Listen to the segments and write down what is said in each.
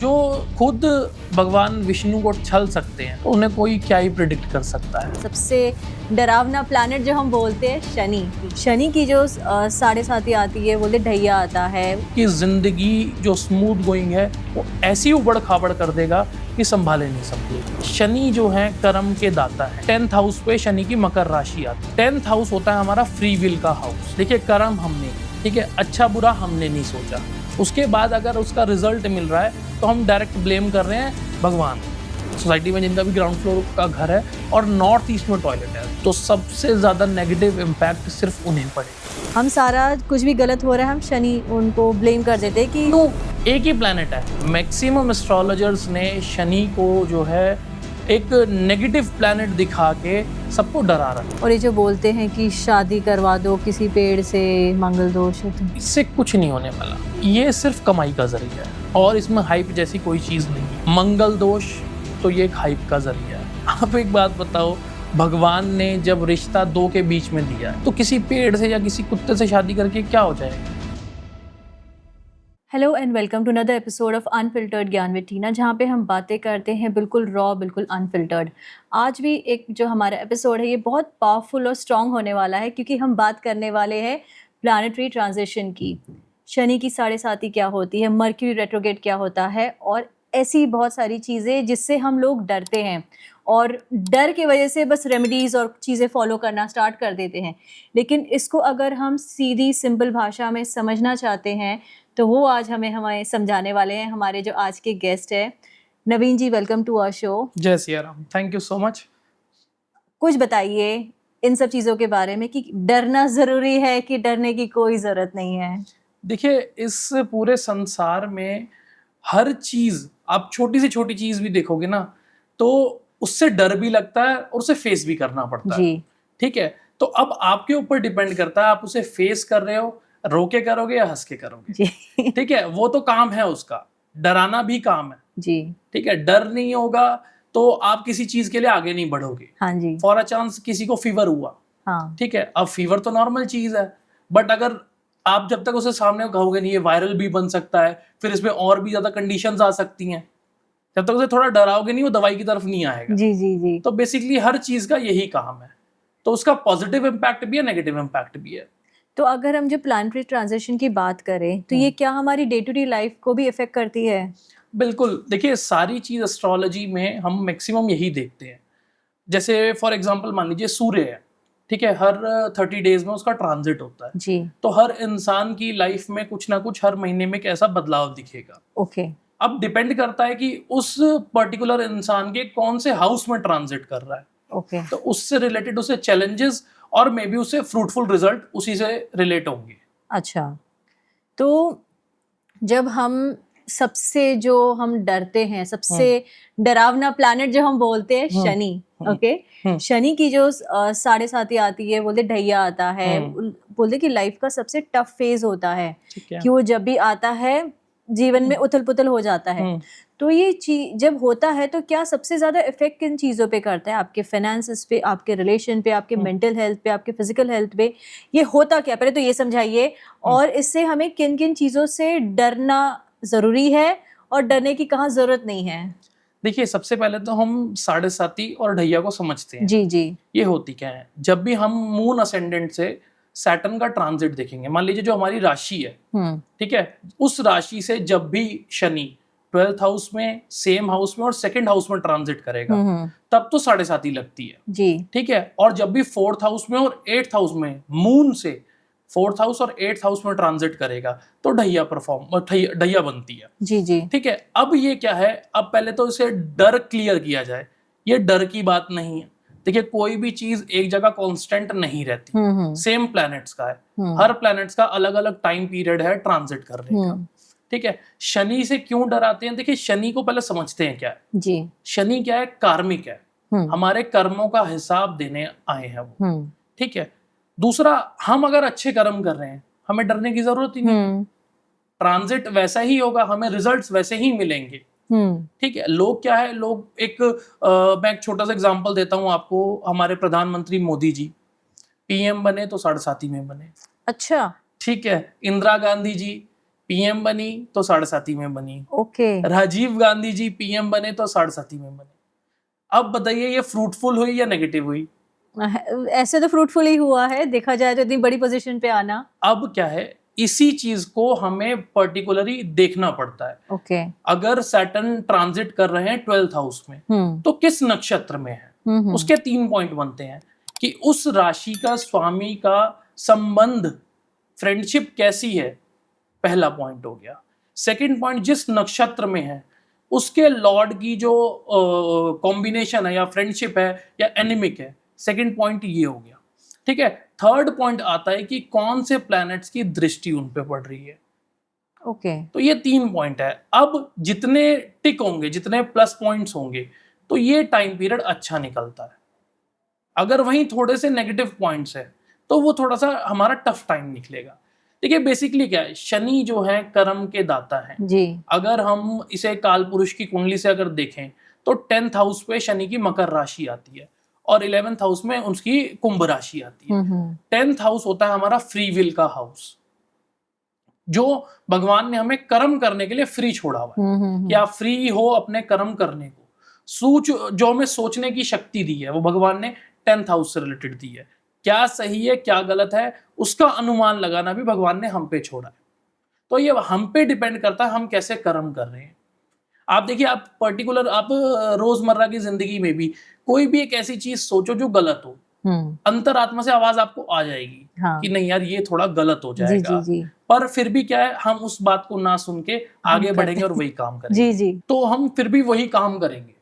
जो खुद भगवान विष्णु को छल सकते हैं तो उन्हें कोई क्या ही प्रिडिक्ट कर सकता है। सबसे डरावना प्लैनेट जो हम बोलते हैं शनि की जो 7.5 आती है, बोलते ढैया आता है कि जिंदगी जो स्मूथ गोइंग है वो ऐसी उबड़ खाबड़ कर देगा कि संभाले नहीं सकते। शनि जो है कर्म के दाता है। 10th हाउस पे शनि की मकर राशि आती है। 10th हाउस होता है हमारा फ्री विल का हाउस। देखिए कर्म हमने, ठीक है, अच्छा बुरा हमने नहीं सोचा, उसके बाद अगर उसका रिजल्ट मिल रहा है तो हम डायरेक्ट ब्लेम कर रहे हैं भगवान। सोसाइटी में जिनका भी ग्राउंड फ्लोर का घर है और नॉर्थ ईस्ट में टॉयलेट है तो सबसे ज़्यादा नेगेटिव इम्पैक्ट सिर्फ उन्हें पड़ेगा। हम सारा कुछ भी गलत हो रहा है हम शनि उनको ब्लेम कर देते हैं कि तो एक ही प्लैनेट है। मैक्सिमम एस्ट्रोलॉजर्स ने शनि को जो है एक नेगेटिव प्लैनेट दिखा के सबको डरा रहा है। और ये जो बोलते हैं कि शादी करवा दो किसी पेड़ से, मंगल दोष है तो इससे कुछ नहीं होने वाला, ये सिर्फ कमाई का जरिया है और इसमें हाइप जैसी कोई चीज़ नहीं। मंगल दोष तो ये एक हाइप का जरिया है। आप एक बात बताओ, भगवान ने जब रिश्ता दो के बीच में दिया है तो किसी पेड़ से या किसी कुत्ते से शादी करके क्या हो जाएगा। Hello and welcome to another episode of unfiltered Gyaan with Tina, जहाँ पे हम बातें करते हैं बिल्कुल रॉ, बिल्कुल अनफिल्टर्ड। आज भी एक जो हमारा एपिसोड है ये बहुत पावरफुल और स्ट्रॉन्ग होने वाला है क्योंकि हम बात करने वाले हैं प्लानिटरी ट्रांजिशन की। शनि की 7.5 क्या होती है, मर्क्यूरी रेट्रोग्रेड क्या होता है और ऐसी बहुत सारी चीज़ें जिससे हम लोग डरते हैं और डर की वजह से बस रेमेडीज़ और चीज़ें फॉलो करना स्टार्ट कर देते हैं। लेकिन इसको अगर हम सीधी सिंपल भाषा में समझना चाहते हैं तो वो आज हमें समझाने वाले हैं। हमारे जो आज के गेस्ट है नवीन जी, वेलकम टू आवर शो। जय Siya Ram, thank you so much. कुछ बताइए इन सब चीज़ों के बारे में कि डरना ज़रूरी है कि डरने की कोई ज़रूरत नहीं है। देखिए इस पूरे संसार में हर चीज़, आप छोटी से छोटी चीज़ भी देखोगे ना तो उससे डर भी लगता है और उसे फेस भी करना पड़ता है। जी, ठीक है, तो अब आपके ऊपर डिपेंड करता है आप उसे फेस कर रहे हो, रो के करोगे या हंस के करोगे। जी, ठीक है, वो तो काम है उसका, डराना भी काम है। जी, ठीक है, डर नहीं होगा तो आप किसी चीज के लिए आगे नहीं बढ़ोगे। हाँ जी, फॉर अ चांस किसी को फीवर हुआ, हाँ, ठीक है, अब फीवर तो नॉर्मल चीज है, बट अगर आप जब तक उसे सामने कहोगे नहीं ये वायरल भी बन सकता है, फिर इसमें और भी ज्यादा कंडीशंस आ सकती हैं, जब तक उसे थोड़ा डराओगे नहीं वो दवाई की तरफ नहीं आएगा। जी, जी, जी। तो बेसिकली हर चीज का यही काम है, तो उसका पॉजिटिव इम्पैक्ट भी है, नेगेटिव इम्पैक्ट भी है। तो अगर हम जो प्लानिटरी ट्रांजिशन की बात करें तो ये क्या हमारी डे टू डे लाइफ को भी इफेक्ट करती है? बिल्कुल, देखिए सारी चीज एस्ट्रोलॉजी में हम मैक्सिमम यही देखते हैं। जैसे फॉर एग्जांपल मान लीजिए सूर्य है, ठीक है, हर 30 डेज में उसका ट्रांजिट होता है। जी, तो हर इंसान की लाइफ में कुछ ना कुछ हर महीने में कैसा बदलाव दिखेगा। ओके, अब डिपेंड करता है कि उस पर्टिकुलर इंसान के कौन से हाउस में ट्रांजिट कर रहा है, ओके, तो उससे रिलेटेड उसे चैलेंजेस और मे बी उसे फ्रूटफुल रिजल्ट उसी से रिलेट होंगे। अच्छा। तो जब हम सबसे जो हम डरते हैं, सबसे डरावना प्लैनेट जो हम बोलते हैं हम्म, शनि, हम्म, ओके, हम्म, शनि की जो 7.5 आती है, बोलते ढैया आता है, बोलते कि लाइफ का सबसे टफ फेज होता है ठीक है। कि वो जब भी आता है जीवन में उथल पुथल हो जाता है। तो ये चीज जब होता है तो क्या सबसे ज्यादा इफेक्ट किन चीजों पे करता है? आपके फाइनेंसेस पे, आपके रिलेशन पे, आपके मेंटल हेल्थ पे, आपके फिजिकल हेल्थ पे? ये होता क्या, पहले तो ये समझाइए। और इससे हमें किन किन चीजों से डरना जरूरी है और डरने की कहाँ जरूरत नहीं है? देखिए सबसे पहले तो हम 7.5 और ढैया को समझते हैं। जी, जी, ये होती क्या है, जब भी हम मून असेंडेंट से सैटर्न का ट्रांजिट देखेंगे, मान लीजिए जो हमारी राशि है, ठीक है, उस राशि से जब भी शनि 12th हाउस में, सेम हाउस में और सेकंड हाउस में ट्रांजिट करेगा तब तो 7.5 लगती है। जी, ठीक है, और जब भी 4th हाउस में और 8th हाउस में मून से 4th हाउस और 8th हाउस में ट्रांजिट करेगा तो ढैया बनती है। जी, जी, ठीक है, अब ये क्या है, अब पहले तो इसे डर क्लियर किया जाए। ये डर की बात नहीं है। देखिए कोई भी चीज एक जगह कांस्टेंट नहीं रहती, सेम प्लैनेट्स का है, हर प्लैनेट्स का अलग अलग टाइम पीरियड है ट्रांजिट करने का। ठीक है, शनि से क्यों डराते हैं? देखिए शनि को पहले समझते हैं क्या है। जी, शनि क्या है? कार्मिक है, हमारे कर्मों का हिसाब देने आए हैं वो। ठीक है, दूसरा, हम अगर अच्छे कर्म कर रहे हैं हमें डरने की जरूरत ही नहीं। ट्रांजिट वैसा ही होगा, हमें रिजल्ट्स वैसे ही मिलेंगे। ठीक है, लोग क्या है, लोग एक मैं एक छोटा सा एग्जांपल देता हूं आपको। हमारे प्रधानमंत्री मोदी जी पीएम बने तो 7.5 में बने। अच्छा, ठीक है, इंदिरा गांधी जी पीएम बनी तो 7.5 में बनी, ओके। राजीव गांधी जी पीएम बने तो 7.5 में बने। अब बताइए ये फ्रूटफुल हुई या नेगेटिव हुई? ऐसे तो फ्रूटफुल ही हुआ है, देखा जाए तो इतनी बड़ी पोजीशन पे आना। अब क्या है, इसी चीज को हमें पर्टिकुलरली देखना पड़ता है। ओके। अगर सैटर्न ट्रांजिट कर रहे हैं 12th हाउस में, तो किस नक्षत्र में है, उसके 3 पॉइंट बनते हैं कि उस राशि का स्वामी का संबंध, फ्रेंडशिप कैसी है, पहला पॉइंट हो गया। सेकंड पॉइंट, जिस नक्षत्र में है उसके लॉर्ड की जो कॉम्बिनेशन है या फ्रेंडशिप है या एनिमिक है, सेकंड पॉइंट ये हो गया। ठीक है, थर्ड पॉइंट आता है कि कौन से प्लैनेट्स की दृष्टि उन पे पड़ रही है। ओके। तो ये 3 पॉइंट है। अब जितने टिक होंगे, जितने प्लस पॉइंट्स होंगे, तो ये टाइम पीरियड अच्छा निकलता है। अगर वहीं थोड़े से नेगेटिव पॉइंट्स है तो वो थोड़ा सा हमारा टफ टाइम निकलेगा। देखिए बेसिकली क्या है, शनि जो है कर्म के दाता है जी। अगर हम इसे काल पुरुष की कुंडली से अगर देखें तो 10th हाउस पे शनि की मकर राशि आती है और 11th हाउस में उसकी कुंभ राशि आती है। 10th हाउस होता है हमारा फ्री विल का हाउस, जो भगवान ने हमें कर्म करने के लिए फ्री छोड़ा हुआ है कि आप फ्री हो अपने कर्म करने को। जो हमें सोचने की शक्ति दी है वो भगवान ने 10th हाउस से रिलेटेड दी है। क्या सही है क्या गलत है उसका अनुमान लगाना भी भगवान ने हम पे छोड़ा है। तो ये हम पे डिपेंड करता है हम कैसे कर्म कर रहे हैं। आप देखिए, आप पर्टिकुलर आप रोजमर्रा की जिंदगी में भी कोई भी एक ऐसी चीज सोचो जो गलत हो, अंतरात्मा से आवाज आपको आ जाएगी कि नहीं यार ये थोड़ा गलत हो जाएगा। जी। पर फिर भी क्या है, हम उस बात को ना सुन के आगे बढ़ेंगे और वही काम करेंगे। जी। तो हम फिर भी वही काम करेंगे।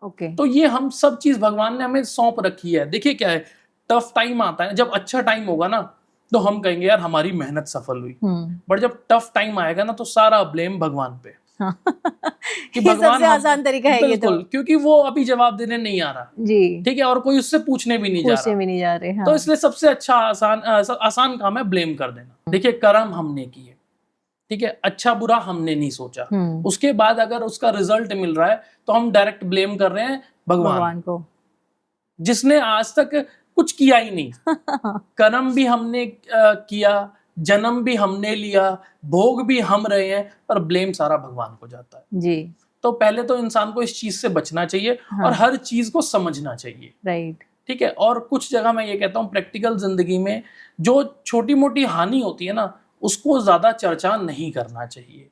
ओके। तो ये हम सब चीज भगवान ने हमें सौंप रखी है। देखिए क्या है, टफ टाइम आता है, जब अच्छा टाइम होगा ना तो हम कहेंगे यार हमारी मेहनत सफल हुई, बट जब टफ टाइम आएगा ना तो सारा ब्लेम भगवान पे कि ये भगवान सबसे आसान तरीका है ये तो। बिल्कुल, क्योंकि वो अभी जवाब देने नहीं आ रहा। जी। ठीक है, और कोई उससे पूछने भी नहीं जा रहा। हाँ। तो इसलिए सबसे अच्छा आसान काम है ब्लेम कर देना। देखिए कर्म हमने किए, ठीक है, अच्छा बुरा हमने नहीं सोचा, उसके बाद अगर उसका रिजल्ट मिल रहा है तो हम डायरेक्ट ब्लेम कर रहे हैं भगवान को, जिसने आज तक कुछ किया ही नहीं। कर्म भी हमने किया, जन्म भी हमने लिया, भोग भी हम रहे हैं, पर ब्लेम सारा भगवान को जाता है जी। तो पहले तो इंसान को इस चीज से बचना चाहिए और हर चीज को समझना चाहिए। राइट। ठीक है, और कुछ जगह मैं ये कहता हूँ प्रैक्टिकल जिंदगी में जो छोटी मोटी हानि होती है ना उसको ज्यादा चर्चा नहीं करना चाहिए।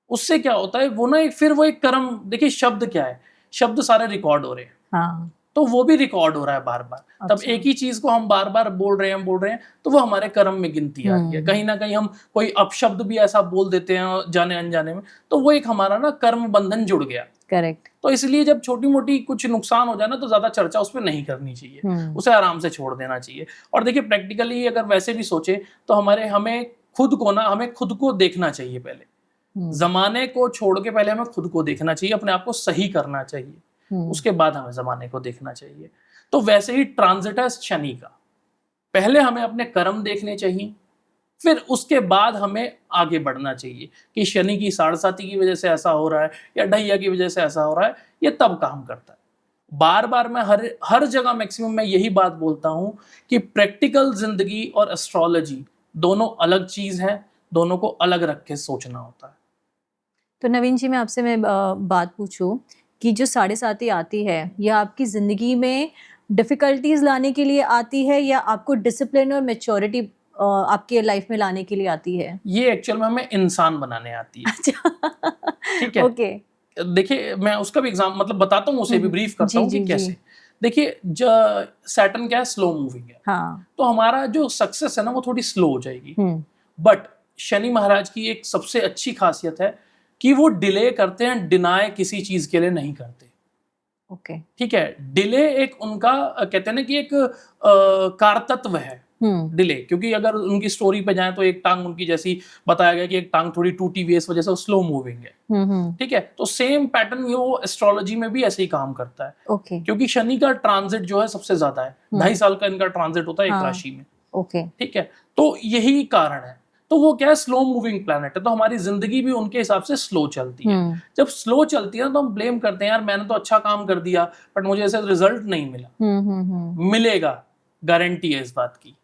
उससे क्या होता है वो ना फिर वो एक कर्म, देखिए शब्द क्या है, शब्द सारे रिकॉर्ड हो रहे हैं। हाँ। तो वो भी रिकॉर्ड हो रहा है बार बार। अच्छा। तब एक ही चीज को हम बार बार बोल रहे हैं तो वो हमारे कर्म में गिनती आ रही है। कहीं ना कहीं हम कोई अपशब्द भी ऐसा बोल देते हैं जाने अनजाने में, तो वो एक हमारा ना कर्म बंधन जुड़ गया। करेक्ट। तो इसलिए जब छोटी मोटी कुछ नुकसान हो जाए ना तो ज्यादा चर्चा उस पर नहीं करनी चाहिए, उसे आराम से छोड़ देना चाहिए। और देखिए प्रैक्टिकली अगर वैसे भी सोचे तो हमें खुद को देखना चाहिए पहले। जमाने को छोड़ के पहले हमें खुद को देखना चाहिए, अपने आप को सही करना चाहिए, उसके बाद हमें जमाने को देखना चाहिए। तो वैसे ही ट्रांजिट है शनि का, पहले हमें अपने कर्म देखने चाहिए, फिर उसके बाद हमें आगे बढ़ना चाहिए कि शनि की 7.5 की वजह से ऐसा हो रहा है या ढैया की वजह से ऐसा हो रहा है, ये तब काम करता है। बार बार मैं हर जगह मैक्सिमम मैं यही बात बोलता हूं कि प्रैक्टिकल जिंदगी और एस्ट्रोलॉजी दोनों अलग चीज है, दोनों को अलग रख के सोचना होता है। तो नवीन जी, मैं आपसे बात पूछूं कि जो 7.5 आती है, यह आपकी जिंदगी में डिफिकल्टीज लाने के लिए आती है या आपको डिसिप्लिन और मैच्योरिटी आपके लाइफ में लाने के लिए आती है? ये एक्चुअल में हमें इंसान बनाने आती है। अच्छा। ठीक है। ओके। देखिए मैं उसका भी एग्जाम मतलब बताता हूँ, उसे भी ब्रीफ करता हूँ कि कैसे। देखिए सैटर्न क्या है, स्लो मूविंग है। हाँ। तो हमारा जो सक्सेस है ना वो थोड़ी स्लो हो जाएगी। बट शनि महाराज की एक सबसे अच्छी खासियत है कि वो डिले करते हैं, डिनाय किसी चीज के लिए नहीं करते। ओके। ठीक है, डिले एक उनका कहते हैं ना कि एक कारतत्व है डिले, क्योंकि अगर उनकी स्टोरी पे जाएं तो एक टांग उनकी जैसी बताया गया कि एक टांग थोड़ी टूटी हुई है, इस वजह से वो स्लो मूविंग है। ठीक है, तो सेम पैटर्न वो एस्ट्रोलॉजी में भी ऐसे ही काम करता है। ओके। क्योंकि शनि का ट्रांजिट जो है सबसे ज्यादा है, 2.5 साल का इनका ट्रांजिट होता है एक राशि में। ओके। ठीक है, तो यही कारण है। तो वो क्या है, स्लो मूविंग प्लैनेट है, तो हमारी जिंदगी भी उनके हिसाब से स्लो चलती है। जब स्लो चलती है ना तो हम ब्लेम करते हैं यार मैंने तो अच्छा काम कर दिया बट मुझे ऐसे रिजल्ट नहीं मिला। मिलेगा, गारंटी है इस बात की।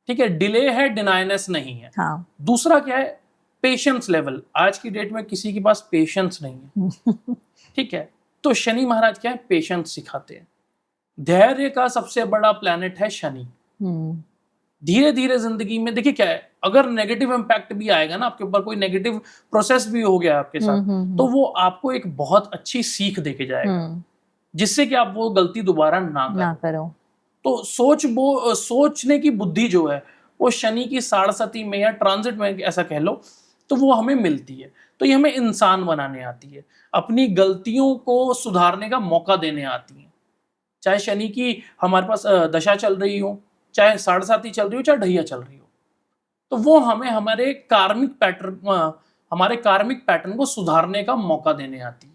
ठीक है, डिले है, डिनाइनेस नहीं है। हाँ। दूसरा क्या है, पेशेंस लेवल, आज की डेट में किसी के पास पेशेंस नहीं है। ठीक है, तो शनि महाराज क्या है, पेशेंस सिखाते हैं। धैर्य का सबसे बड़ा प्लैनेट है शनि। धीरे धीरे जिंदगी में देखिए क्या है, अगर नेगेटिव इम्पैक्ट भी आएगा ना आपके ऊपर, कोई नेगेटिव प्रोसेस भी हो गया आपके साथ, तो वो आपको एक बहुत अच्छी सीख देके जाएगा, जिससे कि आप वो गलती दोबारा ना करो। तो सोचने की बुद्धि जो है वो शनि की साढ़े में या ट्रांजिट में ऐसा कह लो, तो वो हमें मिलती है। तो ये हमें इंसान बनाने आती है, अपनी गलतियों को सुधारने का मौका देने आती है। चाहे शनि की हमारे पास दशा चल रही हो, चाहे साढ़े चल रही हो, चाहे ढैया चल रही हो, तो वो हमें हमारे कार्मिक पैटर्न को सुधारने का मौका देने आती है।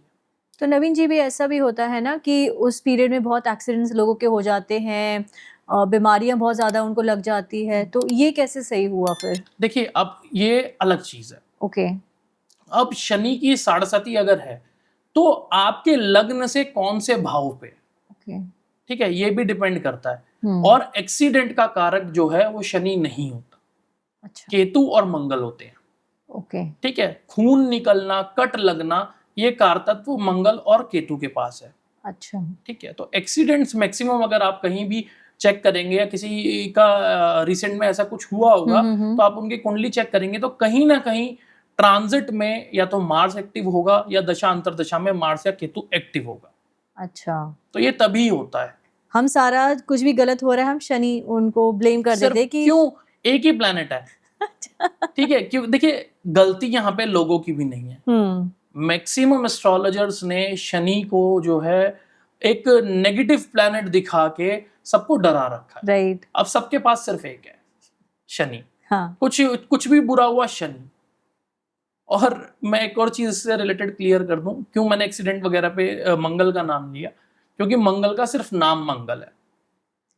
तो नवीन जी, भी ऐसा भी होता है ना कि उस पीरियड में बहुत एक्सीडेंट्स लोगों के हो जाते हैं, बीमारियां बहुत ज्यादा उनको लग जाती है, तो ये कैसे सही हुआ फिर? देखिए, अब ये अलग चीज है। ओके। अब शनि की साढ़े अगर है तो आपके लग्न से कौन से भाव पे, ओके, ठीक है, ये भी डिपेंड करता है। और एक्सीडेंट का कारक जो है वो शनि नहीं होता, अच्छा, केतु और मंगल होते हैं। ओके, ठीक है, खून निकलना, कट लगना, ये कारतत्व मंगल और केतु के पास है। अच्छा, ठीक है, तो एक्सीडेंट्स मैक्सिमम अगर आप कहीं भी चेक करेंगे या किसी का रिसेंट में ऐसा कुछ हुआ होगा, तो आप उनकी कुंडली चेक करेंगे तो कहीं ना कहीं ट्रांजिट में या तो मार्स एक्टिव होगा या दशा अंतर दशा में मार्स या केतु एक्टिव होगा। अच्छा, तो ये तभी होता है। हम सारा कुछ भी गलत हो रहा है हम शनि उनको ब्लेम कर देते हैं कि क्यों, एक ही प्लेनेट है। ठीक है, क्यों, देखिए गलती यहाँ पे लोगों की भी नहीं है। मैक्सिमम एस्ट्रोलॉजर्स ने शनि को जो है एक नेगेटिव प्लैनेट दिखा के सबको डरा रखा है। राइट। अब सबके पास सिर्फ एक है, शनि। हाँ। कुछ भी बुरा हुआ शनि। और मैं एक और चीज से रिलेटेड क्लियर कर दूं, क्यों मैंने एक्सीडेंट वगैरह पे मंगल का नाम लिया, क्योंकि मंगल का सिर्फ नाम मंगल है।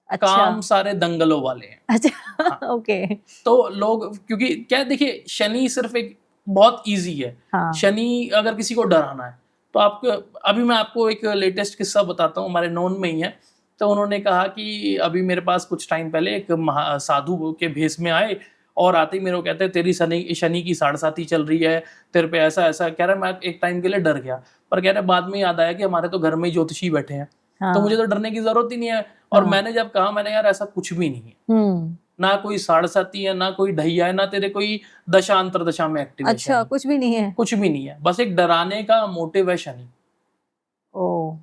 अच्छा। काम सारे दंगलों वाले हैं। अच्छा। हाँ। ओके। तो लोग, क्योंकि क्या देखिए, शनि सिर्फ एक बहुत इजी है। हाँ। शनि अगर किसी को डराना है तो आपको, अभी मैं आपको एक लेटेस्ट किस्सा बताता हूँ, हमारे नॉन में ही है। तो उन्होंने कहा कि अभी मेरे पास कुछ टाइम पहले एक साधु के भेष में आए और आते ही मेरे को कहते हैं तेरी शनि की साढ़े चल रही है, तेरे पे ऐसा ऐसा। कह रहा मैं एक टाइम के लिए डर गया, पर कह रहा बाद में याद आया कि हमारे तो घर में ही ज्योतिषी बैठे हैं। हाँ। तो मुझे तो डरने की जरूरत ही नहीं है। और हाँ। मैंने जब कहा, मैंने यार ऐसा कुछ भी नहीं है, ना कोई साढ़े है, ना कोई ढैया है, ना तेरे कोई दशा अंतर दशा में एक्टिव है। अच्छा, कुछ भी नहीं है। कुछ भी नहीं है, बस एक डराने का मोटिव है शनि। ओ।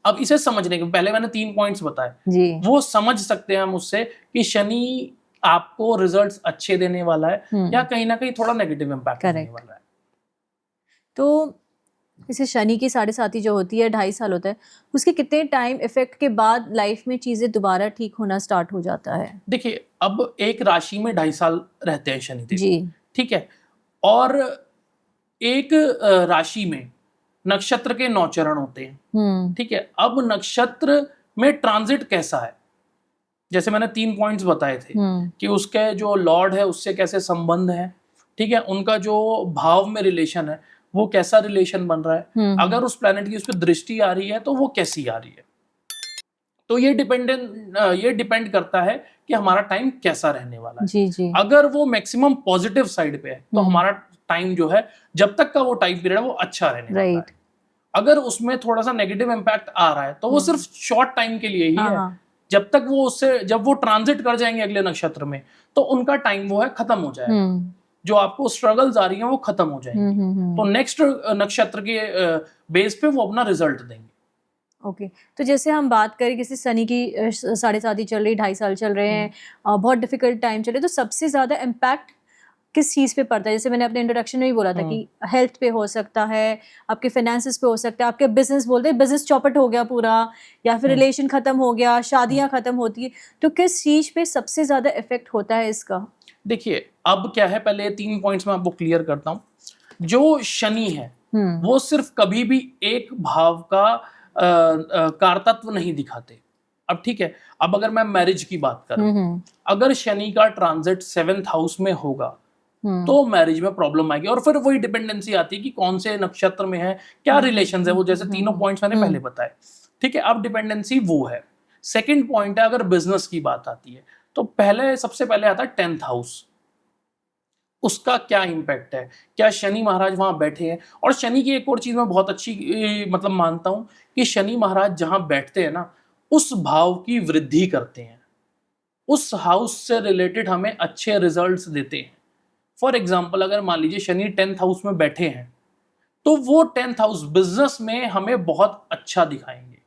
अब इसे समझने के पहले मैंने 3 पॉइंट्स बताए जी। वो समझ सकते हैं हम उससे कि शनि आपको रिजल्ट्स अच्छे देने वाला है या कहीं ना कहीं थोड़ा नेगेटिव इम्पैक्ट देने वाला है। तो जैसे शनि की साढ़े जो होती है 2.5 साल होता है, उसके कितने टाइम इफेक्ट के बाद लाइफ में चीजें दोबारा ठीक होना स्टार्ट हो जाता है? देखिए, अब एक राशि में 2.5 साल रहते हैं शनिदेव जी। ठीक है, और एक राशि में नक्षत्र के 9 चरण होते हैं। ठीक है, अब नक्षत्र में ट्रांजिट कैसा है, जैसे मैंने 3 पॉइंट्स बताए थे कि उसके जो लॉर्ड है उससे कैसे संबंध है, ठीक है, उनका जो भाव में रिलेशन है वो कैसा रिलेशन बन रहा है, अगर उस प्लैनेट की उस पर दृष्टि आ रही है तो वो कैसी आ रही है। तो ये डिपेंड करता है कि हमारा टाइम कैसा रहने वाला है। जी जी। अगर वो मैक्सिमम पॉजिटिव साइड पे है तो हमारा टाइम जो है, जब तक का वो टाइम पीरियड है वो अच्छा रहने वाला है। अगर उसमें थोड़ा सा नेगेटिव इम्पैक्ट आ रहा है तो वो सिर्फ शॉर्ट टाइम के लिए ही है। जब वो ट्रांजिट कर जाएंगे अगले नक्षत्र में तो उनका टाइम वो है खत्म हो जाएगा। जो आपको स्ट्रगल्स आ रही हैं वो खत्म हो जाएंगी। तो नेक्स्ट नक्षत्र के बेस पे वो अपना रिजल्ट देंगे। ओके। तो जैसे हम बात करें किसी शनि की 7.5 चल रही, 2.5 साल चल रहे हैं, बहुत डिफिकल्ट टाइम चल रहे, तो सबसे ज्यादा इम्पैक्ट किस चीज़ पे पड़ता है? जैसे मैंने अपने इंट्रोडक्शन में ही बोला था कि हेल्थ पे हो सकता है, आपके फाइनेंसेस पे हो सकता है, आपके बिजनेस, बोलते हैं बिजनेस चौपट हो गया पूरा, या फिर रिलेशन खत्म हो गया, शादियां खत्म होती है, तो किस चीज़ पे सबसे ज्यादा इफेक्ट होता है इसका? देखिए, अब क्या है, पहले 3 पॉइंट्स में आपको क्लियर करता हूँ। जो शनि है वो सिर्फ कभी भी एक भाव का कारतत्व नहीं दिखाते। अब ठीक है, अब अगर मैं मैरिज की बात करूं, अगर शनि का ट्रांजिट 7th हाउस में होगा तो मैरिज में प्रॉब्लम आएगी। और फिर वही डिपेंडेंसी आती है कि कौन से नक्षत्र में है, क्या रिलेशंस है, वो जैसे तीनों पॉइंट्स मैंने पहले बताए। ठीक है, अब डिपेंडेंसी वो है। सेकंड पॉइंट है, अगर बिजनेस की बात आती है तो सबसे पहले आता है 10th हाउस। उसका क्या इम्पैक्ट है, क्या शनि महाराज वहां बैठे हैं। और शनि की एक और चीज मैं बहुत अच्छी मतलब मानता हूं कि शनि महाराज जहां बैठते हैं ना, उस भाव की वृद्धि करते हैं, उस हाउस से रिलेटेड हमें अच्छे रिजल्ट्स देते हैं। फॉर एग्जाम्पल, अगर मान लीजिए शनि 10th हाउस में बैठे हैं, तो वो 10th हाउस बिजनेस में हमें बहुत अच्छा दिखाएंगे।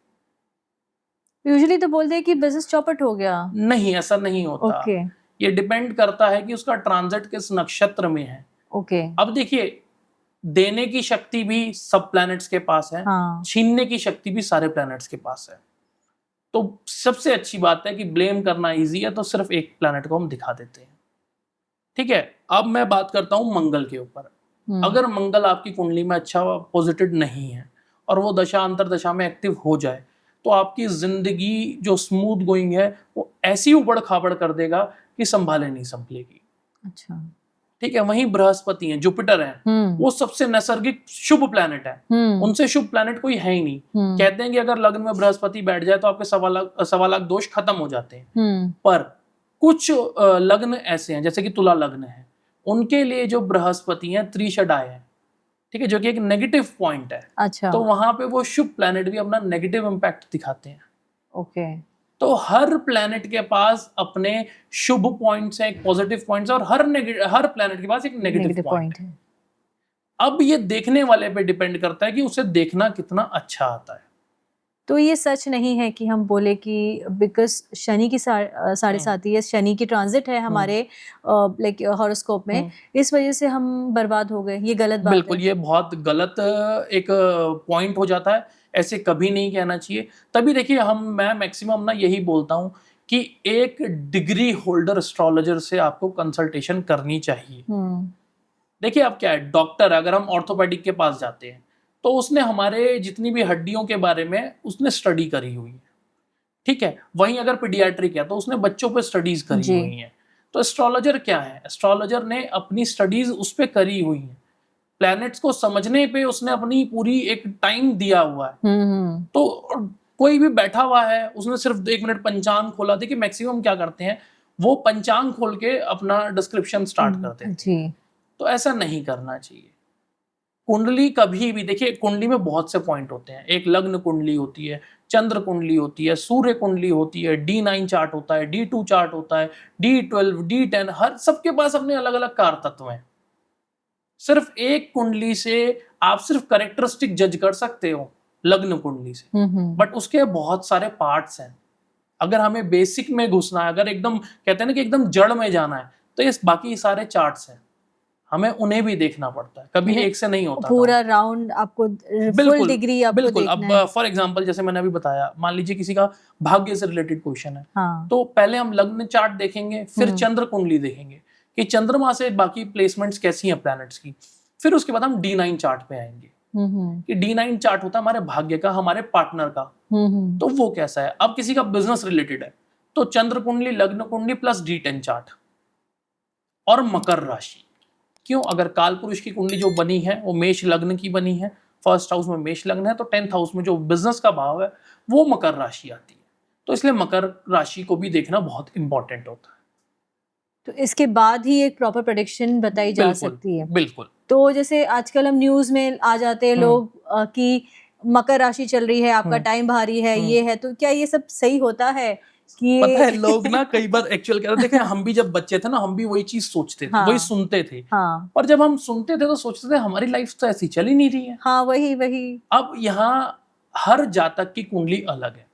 यूजुअली तो बोलते हैं कि बिजनेस चौपट हो गया। नहीं, ऐसा नहीं होता। ओके ये डिपेंड करता है कि उसका ट्रांजिट किस नक्षत्र में है। ओके अब देखिए, देने की शक्ति भी सब प्लैनेट्स के पास है, हाँ छीनने की शक्ति भी सारे प्लैनेट्स के पास है। तो सबसे अच्छी बात है कि ब्लेम करना इजी है, तो सिर्फ एक प्लैनेट को हम दिखा देते हैं। ठीक है, अब मैं बात करता हूं मंगल के ऊपर। अगर मंगल आपकी कुंडली में अच्छा पॉजिटिव नहीं है और वो दशा अंतर दशा में एक्टिव हो जाए, तो आपकी जिंदगी जो स्मूथ गोइंग है वो ऐसी उबड़ खाबड़ कर देगा कि संभाले नहीं संभलेगी। अच्छा ठीक है, वहीं बृहस्पति हैं, जुपिटर हैं, वो सबसे नैसर्गिक शुभ प्लैनेट है, उनसे शुभ प्लैनेट कोई है ही नहीं। कहते हैं कि अगर लग्न में बृहस्पति बैठ जाए तो आपके 1.25 लाख दोष खत्म हो जाते हैं। पर कुछ लग्न ऐसे हैं, जैसे कि तुला लग्न है, उनके लिए जो बृहस्पति हैं त्रिशडाय है, ठीक है, जो कि एक नेगेटिव पॉइंट है। अच्छा तो वहां पे वो शुभ प्लैनेट भी अपना नेगेटिव इंपैक्ट दिखाते हैं। ओके तो हर प्लैनेट के पास अपने शुभ पॉइंट्स हैं, एक पॉजिटिव पॉइंट्स, और हर प्लैनेट के पास एक नेगेटिव पॉइंट है। अब ये देखने वाले पे डिपेंड करता है कि उसे देखना कितना अच्छा आता है। तो ये सच नहीं है कि हम बोले कि बिकॉज शनि की साढ़े साथी है, शनि की ट्रांजिट है हमारे लाइक हॉरोस्कोप में, इस वजह से हम बर्बाद हो गए, ये गलत बात बिल्कुल, है। ये बहुत गलत एक पॉइंट हो जाता है, ऐसे कभी नहीं कहना चाहिए। तभी देखिए, मैं मैक्सिमम ना यही बोलता हूँ कि एक डिग्री होल्डर एस्ट्रोलॉजर से आपको कंसल्टेशन करनी चाहिए। देखिए, अब क्या है, डॉक्टर, अगर हम ऑर्थोपेडिक के पास जाते हैं तो उसने हमारे जितनी भी हड्डियों के बारे में उसने स्टडी करी हुई है। ठीक है, वहीं अगर पीडियाट्रिक है तो उसने बच्चों पे स्टडीज करी जी। हुई हैं। तो एस्ट्रोलॉजर क्या है, एस्ट्रोलॉजर ने अपनी स्टडीज उस पे करी हुई हैं, प्लैनेट्स को समझने पे उसने अपनी पूरी एक टाइम दिया हुआ है। तो कोई भी बैठा हुआ है, उसने सिर्फ 1 मिनट पंचांग खोला। देखिए, मैक्सिमम क्या करते हैं, वो पंचांग खोल के अपना डिस्क्रिप्शन स्टार्ट कर देते हैं। जी तो ऐसा नहीं करना चाहिए। कुंडली कभी भी, देखिए, कुंडली में बहुत से पॉइंट होते हैं। एक लग्न कुंडली होती है, चंद्र कुंडली होती है, सूर्य कुंडली होती है, D9 चार्ट होता है, D2 चार्ट होता है, D12, D10, हर सबके पास अपने अलग अलग कार तत्व हैं। सिर्फ एक कुंडली से आप सिर्फ कैरेक्टरिस्टिक जज कर सकते हो, लग्न कुंडली से, बट उसके बहुत सारे पार्ट्स हैं। अगर हमें बेसिक में घुसना है, अगर एकदम कहते हैं ना कि एकदम जड़ में जाना है, तो ये बाकी सारे चार्ट्स हैं, हमें उन्हें भी देखना पड़ता है, कभी एक से नहीं होता। पूरा राउंड आपको, फुल डिग्री आपको बिल्कुल। देखना अब फॉर एग्जांपल, जैसे मैंने अभी बताया, मान लीजिए किसी का भाग्य से रिलेटेड क्वेश्चन है, हाँ। तो पहले हम लग्न चार्ट देखेंगे, फिर चंद्र कुंडली देखेंगे कि चंद्रमा से बाकी प्लेसमेंट्स कैसी हैं प्लैनेट्स की, फिर उसके बाद हम D9 चार्ट पे आएंगे कि D9 चार्ट होता है हमारे भाग्य का, हमारे पार्टनर का, तो वो कैसा है। अब किसी का बिजनेस रिलेटेड है तो चंद्र कुंडली, लग्न कुंडली प्लस D10 चार्ट। और मकर राशि, क्यों, अगर काल पुरुष की कुंडली जो बनी है वो मेष लग्न की बनी है, फर्स्ट हाउस में मेष लग्न है, तो 10th हाउस में जो बिजनेस का भाव है वो मकर राशि आती है। तो इसलिए मकर राशि को भी देखना बहुत इंपॉर्टेंट होता है। तो इसके बाद ही एक प्रॉपर प्रेडिक्शन बताई जा सकती है। बिल्कुल। तो जैसे आजकल हम न्यूज में आ जाते हैं लोग कि मकर राशि चल रही है, आपका टाइम भारी है, ये है, तो क्या ये सब सही होता है कि पता है, लोग ना कई बार एक्चुअल कहते देखे, हम भी जब बच्चे थे ना, हम भी वही चीज सोचते थे, वही सुनते थे, पर जब हम सुनते थे तो सोचते थे हमारी लाइफ तो ऐसी चल ही नहीं रही है। हाँ, वही। अब यहाँ हर जातक की कुंडली अलग है,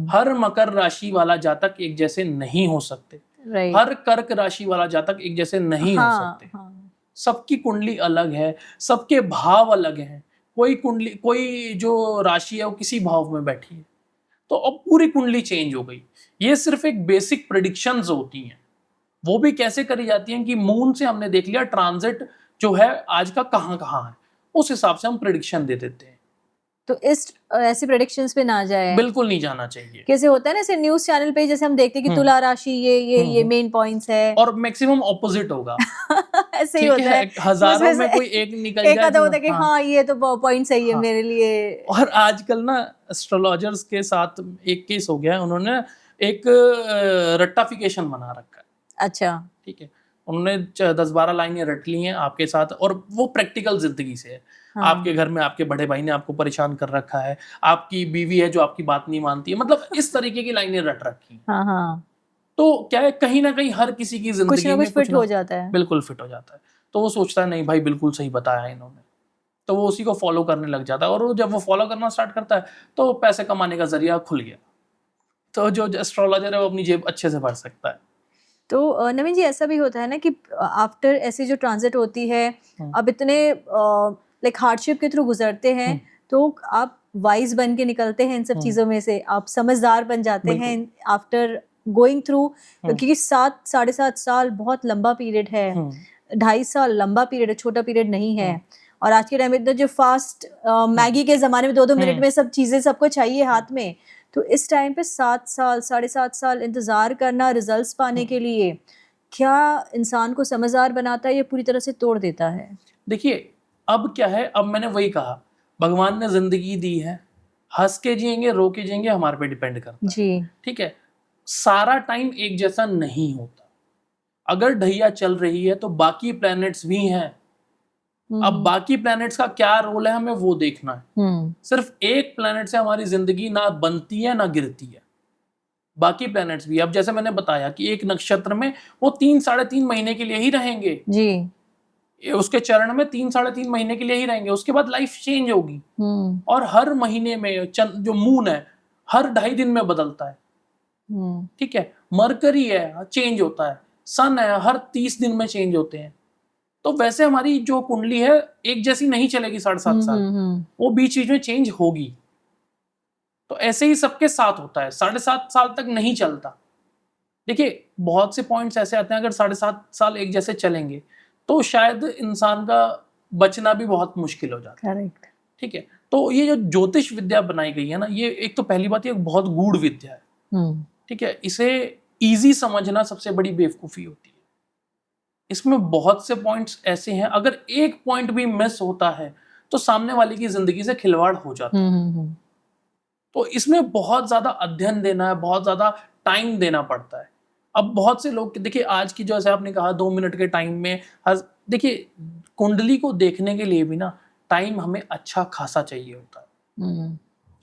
हर मकर राशि वाला जातक एक जैसे नहीं हो सकते, हर कर्क राशि वाला जातक एक जैसे नहीं हो सकते। सबकी कुंडली अलग है, सबके भाव अलग हैं। कोई जो राशि है वो किसी भाव में बैठी है, तो अब पूरी कुंडली चेंज हो गई। ये सिर्फ एक बेसिक प्रेडिक्शंस होती हैं, वो भी कैसे करी जाती हैं कि मून से हमने देख लिया ट्रांजिट जो है आज का कहाँ है, उस हिसाब से हम प्रेडिक्शन दे देते हैं। तो इस ऐसी प्रेडिक्शंस पे ना जाए, बिल्कुल नहीं जाना चाहिए। कैसे होता है ना, जैसे न्यूज चैनल पे जैसे हम देखते हैं कि तुला राशि ये मेन पॉइंट्स है, और मैक्सिमम ऑपोजिट होगा। ऐसे ही होता है, हजारों में कोई एक निकल जाए, एक आधा होता है कि हाँ ये तो पॉइंट सही है मेरे लिए। और आजकल ना एस्ट्रोलॉजर्स के साथ एक केस हो गया है, उन्होंने एक रट्टाफिकेशन बना रखा है। अच्छा, ठीक है, उन्होंने 10-12 लाइनें रट ली हैं आपके साथ, और वो प्रैक्टिकल जिंदगी से है। हाँ। आपके घर में आपके बड़े भाई ने आपको परेशान कर रखा है, आपकी बीवी है जो आपकी बात नहीं मानती है, मतलब इस तरीके की लाइनें रट रखी हैं। हाँ हाँ, तो क्या है, कहीं ना कहीं हर किसी की कुछ जिंदगी ना में कुछ फिट हो जाता है। बिल्कुल फिट हो जाता है। तो वो सोचता है नहीं भाई बिल्कुल सही बताया इन्होंने, तो वो उसी को फॉलो करने लग जाता है, और वो जब वो फॉलो करना स्टार्ट करता है तो पैसे कमाने का जरिया खुल गया। तो जो एस्ट्रोलॉजर है वो अपनी जेब अच्छे से भर सकता है। तो नवीन जी, ऐसा भी होता है ना कि आफ्टर ऐसी जो ट्रांजिट होती है, अब इतने लाइक हार्डशिप के थ्रू गुजरते हैं, तो आप वाइज बन के निकलते हैं इन सब चीज़ों में से, आप समझदार बन जाते हैं आफ्टर गोइंग थ्रू, क्योंकि 7-7.5 साल बहुत लंबा पीरियड है, 2.5 साल लंबा पीरियड है, छोटा पीरियड नहीं है। और आज के टाइम में इतना जो फास्ट मैगी के ज़माने में 2-2 मिनट में सब चीज़ें सबको चाहिए हाथ में, तो इस टाइम पे 7 साल 7.5 साल इंतजार करना रिजल्ट्स पाने के लिए, क्या इंसान को समझदार बनाता है या पूरी तरह से तोड़ देता है? देखिए अब क्या है, अब मैंने वही कहा, भगवान ने जिंदगी दी है, हंस के जिएंगे रो के जिएंगे हमारे पे डिपेंड करता है। जी। ठीक है, सारा टाइम एक जैसा नहीं होता। अगर ढैया चल रही है तो बाकी प्लैनेट्स भी हैं। अब बाकी प्लैनेट्स का क्या रोल है हमें वो देखना है। सिर्फ एक प्लैनेट से हमारी जिंदगी ना बनती है ना गिरती है, बाकी प्लैनेट्स भी। अब जैसे मैंने बताया कि एक नक्षत्र में वो 3-3.5 महीने के लिए ही रहेंगे जी। उसके चरण में 3-3.5 महीने के लिए ही रहेंगे, उसके बाद लाइफ चेंज होगी। और हर महीने में जो मून है हर 2.5 दिन में बदलता है। ठीक है, मरकरी है चेंज होता है, सन है हर 30 दिन में चेंज होते हैं। तो वैसे हमारी जो कुंडली है एक जैसी नहीं चलेगी 7.5 साल, वो बीच बीच में चेंज होगी। तो ऐसे ही सबके साथ होता है, 7.5 साल तक नहीं चलता। देखिए बहुत से पॉइंट्स ऐसे आते हैं, अगर 7.5 साल एक जैसे चलेंगे तो शायद इंसान का बचना भी बहुत मुश्किल हो जाता है। करेक्ट। ठीक है, तो ये जो ज्योतिष विद्या बनाई गई है ना, ये एक तो पहली बात ये बहुत गूढ़ विद्या है। ठीक है, इसे इजी समझना सबसे बड़ी बेवकूफ़ी होती है। इसमें बहुत से पॉइंट्स ऐसे हैं, अगर एक पॉइंट भी मिस होता है तो सामने वाले की जिंदगी से खिलवाड़ हो जाता है। तो इसमें बहुत ज्यादा अध्ययन देना है, बहुत ज्यादा टाइम देना पड़ता है। अब बहुत से लोग देखिए आज की, जैसे आपने कहा 2 मिनट के टाइम में देखिए कुंडली को देखने के लिए भी ना टाइम हमें अच्छा खासा चाहिए होता है।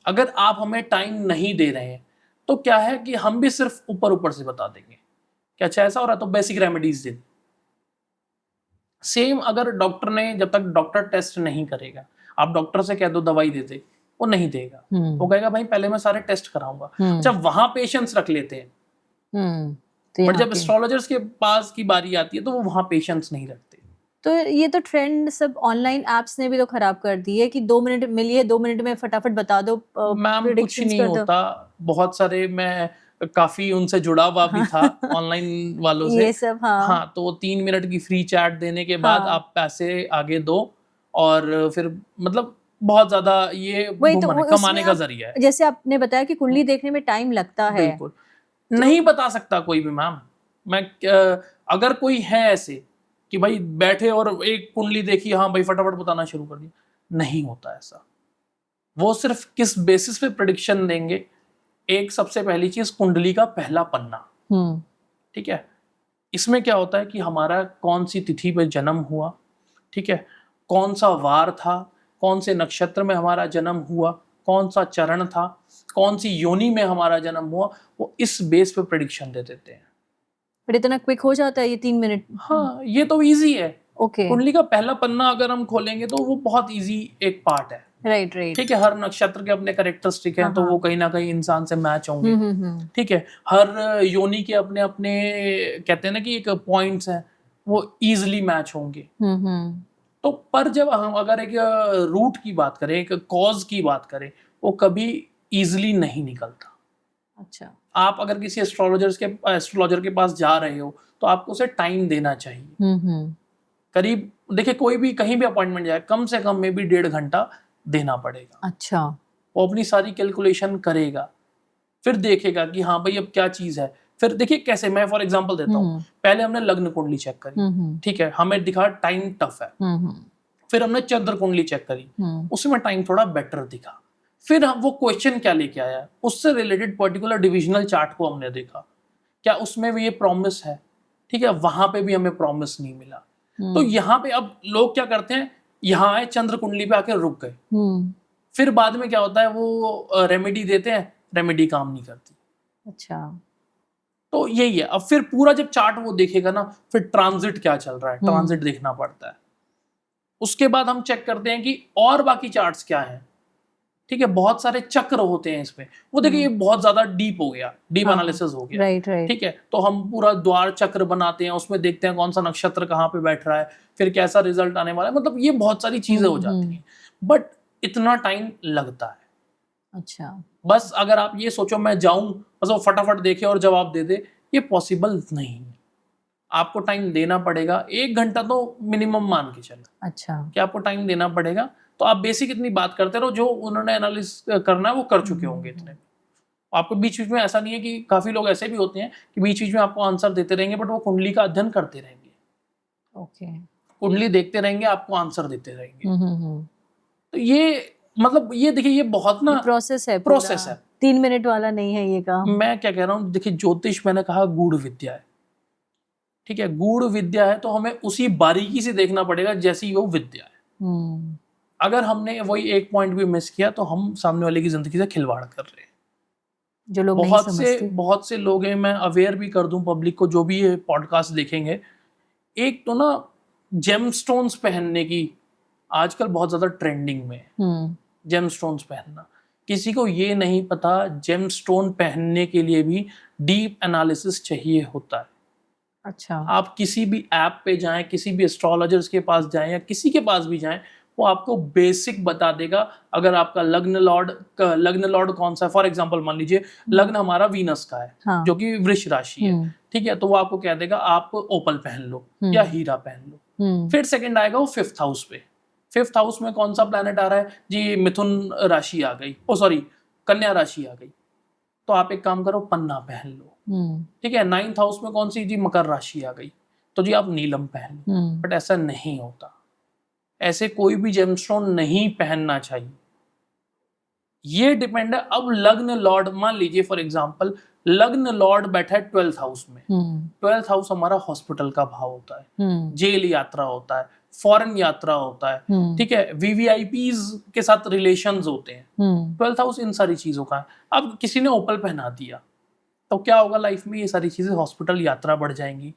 अगर आप हमें टाइम नहीं दे रहे हैं तो क्या है कि हम भी सिर्फ ऊपर ऊपर से बता देंगे कि अच्छा ऐसा हो रहा है तो बेसिक रेमेडीज दे। सेम अगर डॉक्टर ने, जब तक डॉक्टर टेस्ट नहीं करेगा, आप डॉक्टर से कह दो दवाई दे दे, वो नहीं देगा। वो कहेगा भाई पहले मैं सारे टेस्ट कराऊंगा। अच्छा वहां पेशेंस रख लेते हैं, बट जब एस्ट्रोलॉजर्स के पास की बारी आती है तो वो वहां पेशेंस नहीं रखते। तो ये तो ट्रेंड सब ऑनलाइन एप्स ने भी तो खराब कर दी है कि 2 मिनट मिलिए, 2 मिनट में फटाफट बता दो, मैम कुछ नहीं होता। बहुत सारे, मैं काफी उनसे जुड़ा हुआ भी था ऑनलाइन वालों से। ये सब हाँ, तो 3 मिनट की फ्री चैट देने के बाद आप पैसे आगे दो, और फिर मतलब बहुत ज्यादा ये कमाने का जरिया है। जैसे आपने बताया कि कुंडली देखने में टाइम लगता है, बिल्कुल नहीं बता सकता कोई भी मैम। मैं अगर कोई है ऐसे कि भाई बैठे और एक कुंडली देखी, हाँ भाई फटाफट बताना शुरू कर दिया, नहीं होता ऐसा। वो सिर्फ किस बेसिस पे प्रेडिक्शन देंगे, एक सबसे पहली चीज कुंडली का पहला पन्ना। ठीक है, इसमें क्या होता है कि हमारा कौन सी तिथि पे जन्म हुआ, ठीक है, कौन सा वार था, कौन से नक्षत्र में हमारा जन्म हुआ, कौन सा चरण था, कौन सी योनि में हमारा जन्म हुआ, वो इस बेस पे प्रेडिक्शन दे देते हैं। बट इतना क्विक हो जाता है ये 3 मिनट? हाँ, ये तो इजी है। ओके। कुंडली का पहला पन्ना अगर हम खोलेंगे तो वो बहुत इजी एक पार्ट है। राइट। ठीक है, हर नक्षत्र के अपने कैरेक्टरिस्टिक हैं, तो वो कहीं ना कहीं इंसान से मैच होंगे। ठीक है, हर योनि के अपने अपने कहते हैं ना कि एक पॉइंट्स हैं, वो इजीली मैच होंगे। तो पर जब हम अगर एक रूट की बात करें, एक कॉज की बात करें, वो कभी इजीली नहीं निकलता। अच्छा, आप अगर किसी एस्ट्रोलॉजर के पास जा रहे हो तो आपको उसे टाइम देना चाहिए। करीब देखिए कोई भी कहीं भी अपॉइंटमेंट जाए, कम से कम में भी 1.5 घंटा देना पड़ेगा। अच्छा, वो अपनी सारी कैलकुलेशन करेगा, फिर देखेगा कि हाँ भाई अब क्या चीज है। फिर देखिए कैसे, मैं फॉर एग्जांपल देता हूँ, पहले हमने लग्न कुंडली चेक करी, ठीक है, हमें दिखा टाइम टफ है। फिर हमने चंद्र कुंडली चेक करी, उसमें टाइम थोड़ा बेटर दिखा। फिर वो क्वेश्चन क्या लेके आया, उससे रिलेटेड पर्टिकुलर डिविजनल चार्ट को हमने देखा, क्या उसमें भी ये प्रॉमिस है। ठीक है, वहां पे भी हमें प्रॉमिस नहीं मिला। तो यहाँ पे अब लोग क्या करते हैं, यहाँ आए चंद्र कुंडली पे आके रुक गए, फिर बाद में क्या होता है वो रेमेडी देते हैं, रेमेडी काम नहीं करती। अच्छा। तो यही है। अब फिर पूरा जब चार्ट वो देखेगा ना, फिर ट्रांजिट क्या चल रहा है, ट्रांजिट देखना पड़ता है। उसके बाद हम चेक करते हैं कि और बाकी चार्ट्स क्या हैं। ठीक है, बहुत सारे चक्र होते हैं इसमें। वो देखिए ये बहुत ज्यादा डीप हो गया, डीप एनालिसिस हो गया। Right right. ठीक है, तो हम पूरा द्वार चक्र बनाते हैं, उसमें देखते हैं कौन सा नक्षत्र कहाँ पे बैठ रहा है, फिर कैसा रिजल्ट आने वाला है। मतलब ये बहुत सारी चीजें हो जाती हैं, बट इतना टाइम लगता है। अच्छा। बस अगर आप ये सोचो मैं जाऊं बस वो फटाफट देखे और जवाब दे दे, ये पॉसिबल नहीं है। आपको टाइम देना पड़ेगा, 1 घंटा तो मिनिमम मान के चलो। अच्छा। कि आपको टाइम देना पड़ेगा। तो आप बेसिक इतनी बात करते रहो, जो उन्होंने एनालिसिस करना है वो कर चुके होंगे इतने। आपको बीच बीच में ऐसा नहीं है कि काफी लोग ऐसे भी होते हैं कि बीच बीच में आपको आंसर देते रहेंगे, बट वो कुंडली का अध्ययन करते रहेंगे। ओके। कुंडली देखते रहेंगे, आपको आंसर देते रहेंगे। तो ये मतलब ये देखिए ये बहुत ना प्रोसेस है, प्रोसेस है, 3 मिनट वाला नहीं है ये काम। मैं क्या कह रहा हूँ, देखिए ज्योतिष मैंने कहा गूढ़ विद्या है। ठीक है, गूढ़ विद्या है तो हमें उसी बारीकी से देखना पड़ेगा जैसी वो विद्या है। अगर हमने वही एक पॉइंट भी मिस किया तो हम सामने वाले की जिंदगी से खिलवाड़ कर रहे हैं। जो लोग नहीं समझते, बहुत से लोग हैं, मैं अवेयर भी कर दूं पब्लिक को जो भी ये पॉडकास्ट देखेंगे। एक तो ना जेमस्टोन्स पहनने की आजकल बहुत ज्यादा ट्रेंडिंग में है, जेमस्टोन्स पहनना। किसी को ये नहीं पता जेमस्टोन पहनने के लिए भी डीप एनालिसिस चाहिए होता है। अच्छा। आप किसी भी ऐप पे जाएं, किसी भी एस्ट्रोलॉजर्स के पास जाएं या किसी के पास भी जाएं, वो आपको बेसिक बता देगा। अगर आपका लग्न लॉर्ड कौन सा है, फॉर एग्जांपल मान लीजिए लग्न हमारा वीनस का है, हाँ। जो कि वृष राशि है। ठीक है, तो वो आपको कह देगा आप ओपल पहन लो या हीरा पहन लो। फिर सेकंड आएगा वो 5th हाउस पे। 5th हाउस में कौन सा प्लैनेट आ रहा है जी, मिथुन राशि आ गई, कन्या राशि आ गई, तो आप एक काम करो पन्ना पहन लो। ठीक है, 9th हाउस में कौन सी जी, मकर राशि आ गई, तो जी आप नीलम पहन लो। बट ऐसा नहीं होता, ऐसे कोई भी जेमस्टोन नहीं पहनना चाहिए। ये डिपेंड है। अब लग्न लॉर्ड मान लीजिए फॉर एग्जांपल लग्न लॉर्ड बैठा है 12th हाउस में। 12th हाउस हमारा हॉस्पिटल का भाव होता है, जेल यात्रा होता है, फॉरेन यात्रा होता है। ठीक है, वीवीआईपीज के साथ रिलेशंस होते हैं। 12th हाउस इन सारी चीजों का है। अब किसी ने ओपल पहना दिया तो क्या होगा लाइफ में, ये सारी चीजें हॉस्पिटल यात्रा बढ़ जाएंगी,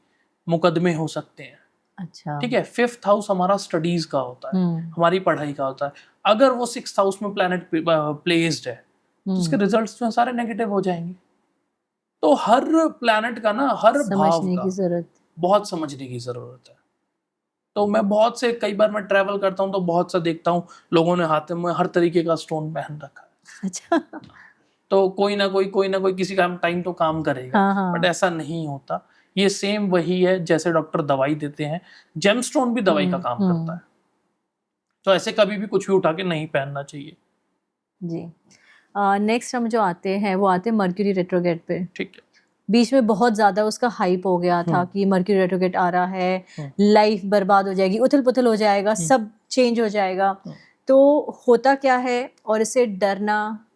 मुकदमे हो सकते हैं। अच्छा। ठीक है, 5th हाउस हमारा स्टडीज का होता है, हमारी पढ़ाई का होता है। अगर वो 6th हाउस में प्लैनेट प्लेस्ड है तो उसके रिजल्ट्स जो सारे नेगेटिव हो जाएंगे। तो हर प्लैनेट का ना, हर भाव का बहुत समझने की जरूरत है। तो मैं बहुत से, कई बार मैं ट्रैवल करता हूँ तो बहुत सा देखता हूँ लोगों ने हाथ में हर तरीके का स्टोन पहन रखा है। अच्छा। तो कोई ना कोई किसी का टाइम तो काम करेगा। बट ऐसा नहीं होता। ये सेम वही है जैसे डॉक्टर दवाई देते हैं, जेमस्टोन भी दवाई का काम करता है। तो ऐसे कभी भी कुछ भी उठा के नहीं पहनना चाहिए जी। नेक्स्ट हम जो आते हैं वो आते हैं मर्क्यूरी रेट्रोग्रेड पे। ठीक है, बीच में बहुत ज्यादा उसका हाइप हो गया था कि मर्क्यूरी रेट्रोग्रेड आ रहा है, लाइफ बर्बाद हो जाएगी, उथल पुथल हो जाएगा, सब चेंज हो जाएगा। तो होता क्या है और इससे डरना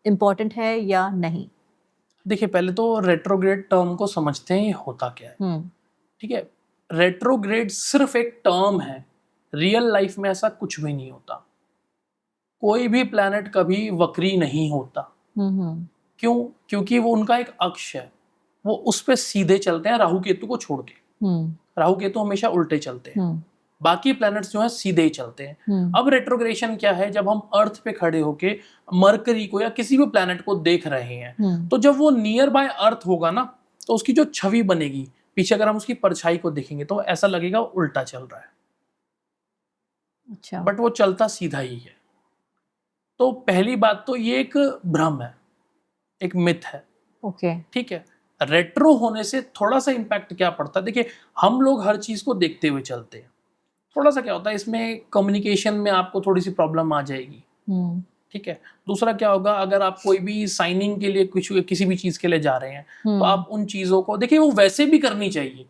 इम्पोर्टेंट है या नहीं? देखिए पहले तो रेट्रोग्रेड टर्म को समझते हैं, ये होता क्या है। ठीक है, रेट्रोग्रेड सिर्फ एक टर्म है, रियल लाइफ में ऐसा कुछ भी नहीं होता। कोई भी प्लैनेट कभी वक्री नहीं होता। क्यों? क्योंकि वो उनका एक अक्ष है, वो उस पे सीधे चलते हैं, राहु केतु को छोड़ के। राहु केतु हमेशा उल्टे चलते हैं, बाकी प्लैनेट्स जो है सीधे ही चलते हैं। अब रेट्रोग्रेशन क्या है, जब हम अर्थ पे खड़े होके मरकरी को या किसी भी प्लैनेट को देख रहे हैं, तो जब वो नियर बाय अर्थ होगा ना, तो उसकी जो छवि बनेगी पीछे, अगर हम उसकी परछाई को देखेंगे तो ऐसा लगेगा उल्टा चल रहा है। अच्छा। बट वो चलता सीधा ही है। तो पहली बात तो ये एक भ्रम है, एक मिथ है। ओके। ठीक है, रेट्रो होने से थोड़ा सा इम्पैक्ट क्या पड़ता है, देखिए हम लोग हर चीज को देखते हुए चलते हैं। थोड़ा सा क्या होता है इसमें, कम्युनिकेशन में आपको थोड़ी सी प्रॉब्लम आ जाएगी। ठीक है, दूसरा क्या होगा, अगर आप कोई भी साइनिंग के लिए कुछ किसी भी चीज के लिए जा रहे हैं, तो आप उन चीजों को देखिए, वो वैसे भी करनी चाहिए।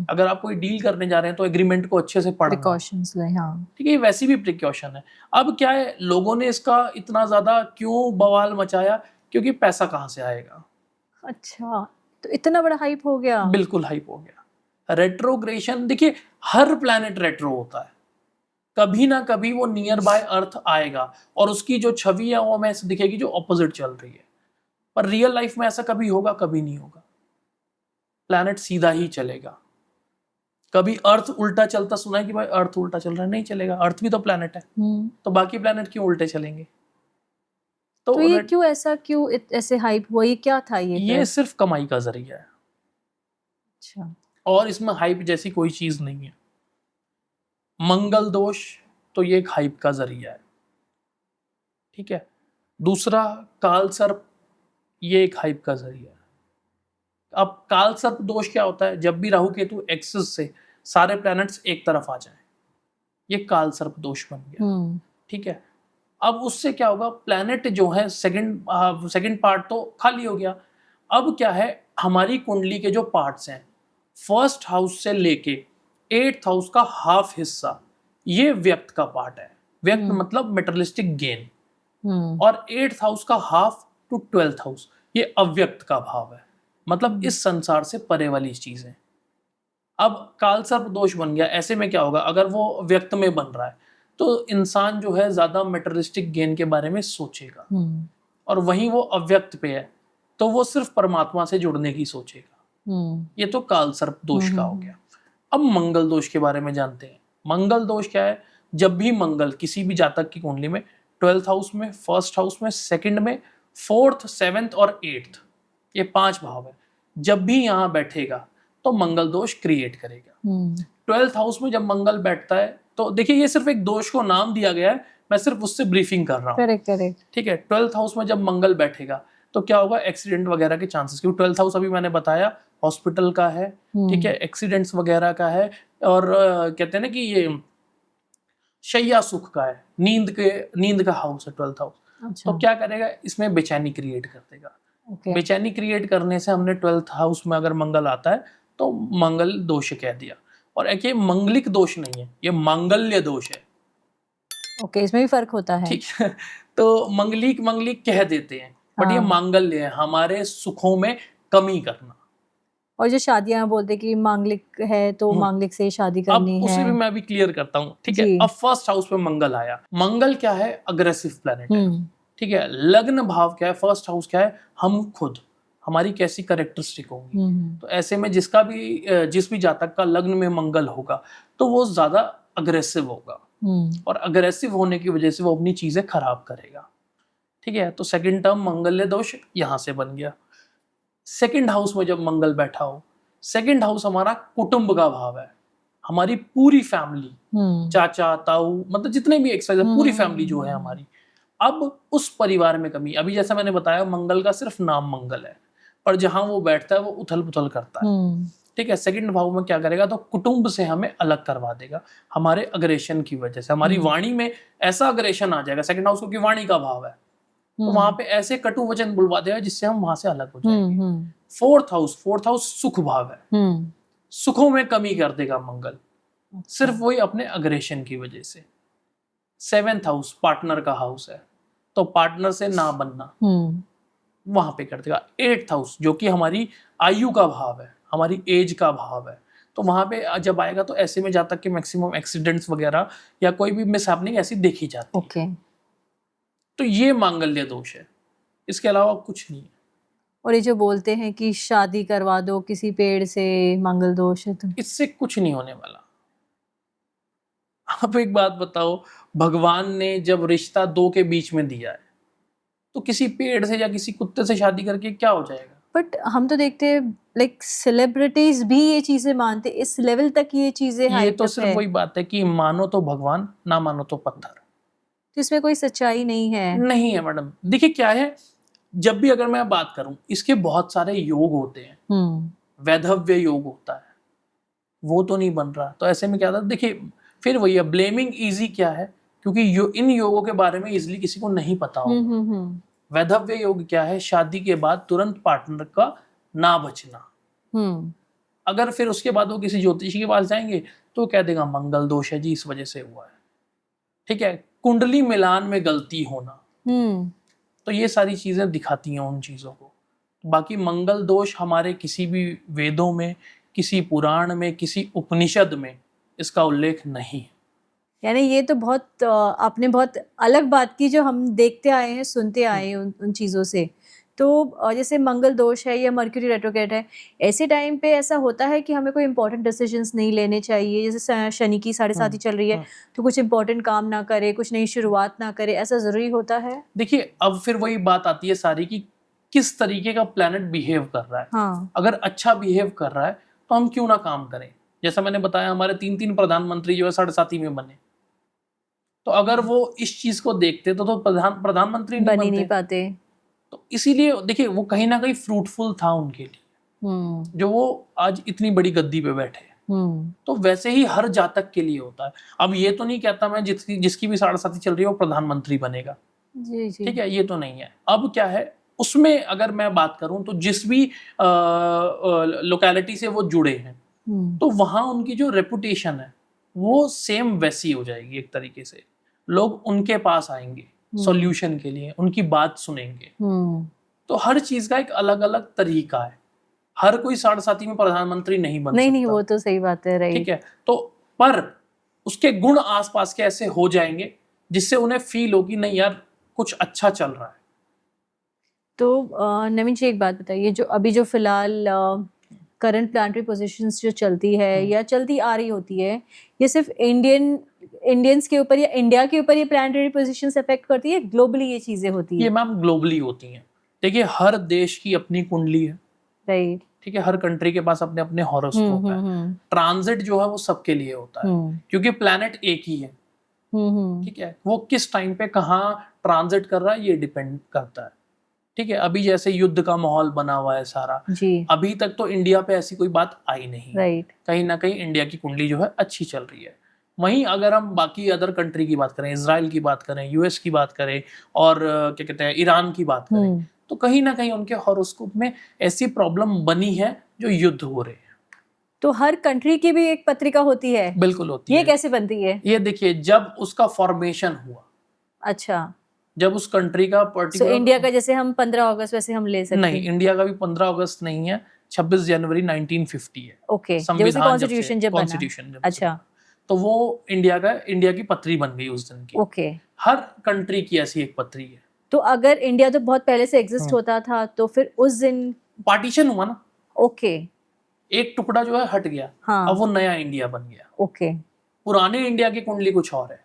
अगर आप कोई डील करने जा रहे हैं तो एग्रीमेंट को अच्छे से पढ़ना, प्रिकॉशंस लें। हाँ, ठीक है, वैसी भी प्रिकॉशन है। अब क्या है, लोगों ने इसका इतना ज्यादा क्यों बवाल मचाया, क्योंकि पैसा कहाँ से आएगा। अच्छा, तो इतना बड़ा हाइप हो गया। बिल्कुल हाइप हो गया। रेट्रोग्रेशन, देखिए हर प्लैनेट रेट्रो होता है, कभी ना कभी वो नियर बाय अर्थ आएगा और उसकी जो छवि है वो हमें ऐसे दिखेगी जो ऑपोजिट चल रही है, पर रियल लाइफ में ऐसा कभी होगा? कभी नहीं होगा। प्लैनेट सीधा ही चलेगा। कभी अर्थ उल्टा चलता सुना है कि भाई अर्थ उल्टा चल रहा है? नहीं चलेगा, अर्थ भी तो प्लैनेट है, तो बाकी प्लैनेट क्यों उल्टे चलेंगे? तो ये क्यों ऐसे हाइप हुआ, ये क्या था ये सिर्फ कमाई का जरिया है। अच्छा। और इसमें हाइप जैसी कोई चीज नहीं है। मंगल दोष तो ये एक हाइप का जरिया है, ठीक है। दूसरा काल सर्प, ये एक हाइप का जरिया है। अब काल सर्प दोष क्या होता है? जब भी राहु केतु एक्सिस से सारे प्लैनेट्स एक तरफ आ जाएं, ये काल सर्प दोष बन गया, ठीक है। अब उससे क्या होगा? प्लैनेट जो है सेकंड पार्ट तो खाली हो गया। अब क्या है, हमारी कुंडली के जो पार्ट्स हैं, फर्स्ट हाउस से लेके 8th हाउस का हाफ हिस्सा, ये व्यक्त का पार्ट है। व्यक्त मतलब मेटेरियलिस्टिक गेन, और 8th हाउस का हाफ टू 12th हाउस, ये अव्यक्त का भाव है, मतलब इस संसार से परे वाली चीजें। अब काल सर्प दोष बन गया। ऐसे में क्या होगा? अगर वो व्यक्त में बन रहा है तो इंसान जो है ज्यादा मेटेरियलिस्टिक गेन के बारे में सोचेगा, और वहीं वो अव्यक्त पे है तो वो सिर्फ परमात्मा से जुड़ने की सोचेगा। ये तो काल सर्प दोष का हो गया। अब मंगल दोष के बारे में जानते हैं। मंगल दोष क्या है? जब भी मंगल किसी भी जातक की कुंडली में 12th हाउस में, फर्स्ट हाउस में, सेकंड में, 4th, 7th और 8th, ये 5 भाव है, जब भी यहाँ बैठेगा तो मंगल दोष क्रिएट करेगा। 12th हाउस में जब मंगल बैठता है तो देखिए ये सिर्फ एक दोष को नाम दिया गया है, मैं सिर्फ उससे ब्रीफिंग कर रहा हूँ। करेक्ट। ठीक है, 12th हाउस में जब मंगल बैठेगा तो क्या होगा? एक्सीडेंट वगैरह के चांसेस, क्योंकि 12th हाउस अभी मैंने बताया हॉस्पिटल का है, ठीक है, एक्सीडेंट्स वगैरह का है, और कहते हैं ना कि ये शैया सुख का है, नींद का हाउस है 12th हाउस। अच्छा। तो क्या करेगा? इसमें बेचैनी क्रिएट कर देगा। बेचैनी क्रिएट करने से हमने 12th हाउस में अगर मंगल आता है तो मंगल दोष कह दिया। और एक ये मंगलिक दोष नहीं है, ये मांगल्य दोष है। ओके, इसमें भी फर्क होता है। ठीक है, तो मंगलिक कह देते हैं, बट ये मांगल्य है, हमारे सुखों में कमी करना। और जो शादियां बोलते कि मांगलिक है तो मांगलिक से शादी करनी है, अब उसे भी मैं अभी क्लियर करता हूँ, ठीक है। अब फर्स्ट हाउस में मंगल आया। मंगल क्या है? अग्रेसिव प्लैनेट है, ठीक है। लग्न भाव क्या है? फर्स्ट हाउस क्या है? हम खुद, हमारी कैसी कैरेक्टरिस्टिक होंगी। तो ऐसे में जिस भी जातक का लग्न में मंगल होगा तो वो ज्यादा अग्रेसिव होगा, और अग्रेसिव होने की वजह से वो अपनी चीजें खराब करेगा, ठीक है। तो सेकंड टर्म मंगल्य दोष यहां से बन गया। सेकंड हाउस में जब मंगल बैठा हो, सेकंड हाउस हमारा कुटुंब का भाव है, हमारी पूरी फैमिली, चाचा ताऊ, मतलब जितने भी एक्सवाइज, पूरी फैमिली जो है हमारी। अब उस परिवार में कमी, अभी जैसा मैंने बताया मंगल का सिर्फ नाम मंगल है, पर जहां वो बैठता है वो उथल पुथल करता है, ठीक है। सेकंड भाव में क्या करेगा? तो कुटुंब से हमें अलग करवा देगा, हमारे अग्रेशन की वजह से। हमारी वाणी में ऐसा अग्रेशन आ जाएगा, सेकंड हाउस क्योंकि वाणी का भाव है, तो वहां पे ऐसे कटु वचन बुलवा देगा जिससे हम वहां से अलग हो जाएंगे। फोर्थ हाउस सुख भाव है, सुखों में कमी कर देगा मंगल, सिर्फ वही अपने अग्रेशन की वजह से। 7th हाउस पार्टनर का हाउस है, तो पार्टनर से ना बनना वहां पे कर देगा। 8th हाउस जो कि हमारी आयु का भाव है, हमारी एज का भाव है, तो वहां पे जब आएगा तो ऐसे में जाता कि मैक्सिमम एक्सीडेंट्स वगैरह या कोई भी मिसहैपनिंग ऐसी देखी जाती है। तो ये मांगल्य दोष है, इसके अलावा कुछ नहीं है। और ये जो बोलते हैं कि शादी करवा दो किसी पेड़ से, मंगल दोष है, तो इससे कुछ नहीं होने वाला। आप एक बात बताओ, भगवान ने जब रिश्ता दो के बीच में दिया है तो किसी पेड़ से या किसी कुत्ते से शादी करके क्या हो जाएगा? बट हम तो देखते हैं लाइक सेलिब्रिटीज भी ये चीजें मानते, इस लेवल तक ये चीजें हाइप है। ये तो सिर्फ वही बात है कि मानो तो भगवान, ना मानो तो पत्थर। तो इसमें कोई सच्चाई नहीं है। नहीं है मैडम। देखिए क्या है, जब भी अगर मैं बात करूं, इसके बहुत सारे योग होते हैं। वैधव्य योग होता है, वो तो नहीं बन रहा। तो ऐसे में क्या था, देखिए फिर वही है, ब्लेमिंग इजी क्या है, क्योंकि इन योगों के बारे में इजिली किसी को नहीं पता होगा। वैधव्य योग क्या है? शादी के बाद तुरंत पार्टनर का ना बचना। अगर फिर उसके बाद वो किसी ज्योतिषी के पास जाएंगे तो कह देगा मंगल दोष है जी, इस वजह से हुआ है, ठीक है। कुंडली मिलान में गलती होना, तो ये सारी चीजें दिखाती हैं उन चीजों को। बाकी मंगल दोष हमारे किसी भी वेदों में, किसी पुराण में, किसी उपनिषद में इसका उल्लेख नहीं है। यानी ये तो बहुत आपने बहुत अलग बात की जो हम देखते आए हैं, सुनते आए हैं उन चीज़ों से। तो जैसे मंगल दोष है या मर्क्यूरी रेट्रोग्रेड है, ऐसे टाइम पे ऐसा होता है कि हमें कोई इंपॉर्टेंट डिसीजंस नहीं लेने चाहिए। जैसे शनि की 7.5 चल रही है, तो कुछ इंपॉर्टेंट काम ना करे, कुछ नई शुरुआत ना करे, ऐसा ज़रूरी होता है? देखिए, अब फिर वही बात आती है सारी कि किस तरीके का प्लैनेट बिहेव कर रहा है। हाँ। अगर अच्छा बिहेव कर रहा है तो हम क्यों ना काम करें। जैसा मैंने बताया, हमारे 3 प्रधानमंत्री जो है 7.5 में बने, तो अगर वो इस चीज को देखते तो प्रधानमंत्री नहीं बन ही बनते। नहीं पाते। तो इसीलिए देखिए, वो कहीं ना कहीं फ्रूटफुल था उनके लिए, जो वो आज इतनी बड़ी गद्दी पे बैठे हैं। तो वैसे ही हर जातक के लिए होता है। अब ये तो नहीं कहता मैं जिसकी भी 7.5 चल रही है वो प्रधानमंत्री बनेगा, जी जी। ठीक है, ये तो नहीं है। अब क्या है उसमें, अगर मैं बात करूं तो जिस भी लोकेलिटी से वो जुड़े हैं, तो वहां उनकी जो रेपुटेशन है वो सेम वैसी हो जाएगी। एक तरीके से लोग उनके पास आएंगे सॉल्यूशन के लिए, उनकी बात सुनेंगे। तो हर चीज का एक अलग अलग तरीका है। हर कोई 7.5 में प्रधानमंत्री नहीं बन सकता। नहीं, वो तो सही बात है, राइट। ठीक है, तो पर उसके गुण आसपास के ऐसे हो जाएंगे जिससे उन्हें फील होगी नहीं यार कुछ अच्छा चल रहा है। तो नवीन जी एक बात बताइए, जो अभी जो फिलहाल करंट प्लानिटरी पोजीशंस जो चलती है या चलती आ रही होती है, ये सिर्फ इंडियंस के ऊपर या इंडिया के ऊपर ये प्लानिटरी पोजीशंस अफेक्ट करती है, ग्लोबली ये चीजें होती ये है? मैम ग्लोबली होती हैं। देखिए, हर देश की अपनी कुंडली है, राइट। ठीक है, हर कंट्री के पास अपने अपने हॉरोस्कोप है। ट्रांजिट जो है वो सबके लिए होता है, क्योंकि प्लैनेट एक ही है। ठीक है, वो किस टाइम पे कहाँ ट्रांजिट कर रहा है ये डिपेंड करता है। ठीक है, अभी जैसे युद्ध का माहौल बना हुआ है सारा जी। अभी तक तो इंडिया पे ऐसी कोई बात आई नहीं। राइट। कहीं ना कहीं इंडिया की कुंडली जो है अच्छी चल रही है। वहीं अगर हम बाकी अदर कंट्री की बात करें, इजराइल की बात करें, यूएस की बात करें और क्या कहते हैं ईरान की बात करें, तो कहीं ना कहीं उनके हॉरोस्कोप में ऐसी प्रॉब्लम बनी है जो युद्ध हो रहे हैं। तो हर कंट्री की भी एक पत्रिका होती है? बिल्कुल होती है। ये कैसे बनती है? ये देखिए, जब उसका फॉर्मेशन हुआ, अच्छा, जब उस कंट्री का पर्टिकुलर इंडिया का जैसे हम 15 अगस्त वैसे हम ले सकते नहीं, इंडिया का भी 15 अगस्त नहीं है, 26 जनवरी 1950 है। ओके, संविधान कॉन्स्टिट्यूशन जब बना। कॉन्स्टिट्यूशन जब अच्छा, तो वो इंडिया की पत्री बन गई उस दिन की। ओके। हर कंट्री की ऐसी एक पत्री है। तो अगर इंडिया तो बहुत पहले से एग्जिस्ट होता था, तो फिर उस दिन पार्टीशन हुआ ना, ओके, एक टुकड़ा जो है हट गया। हाँ। अब वो नया इंडिया बन गया। ओके। पुराने इंडिया की कुंडली कुछ और है,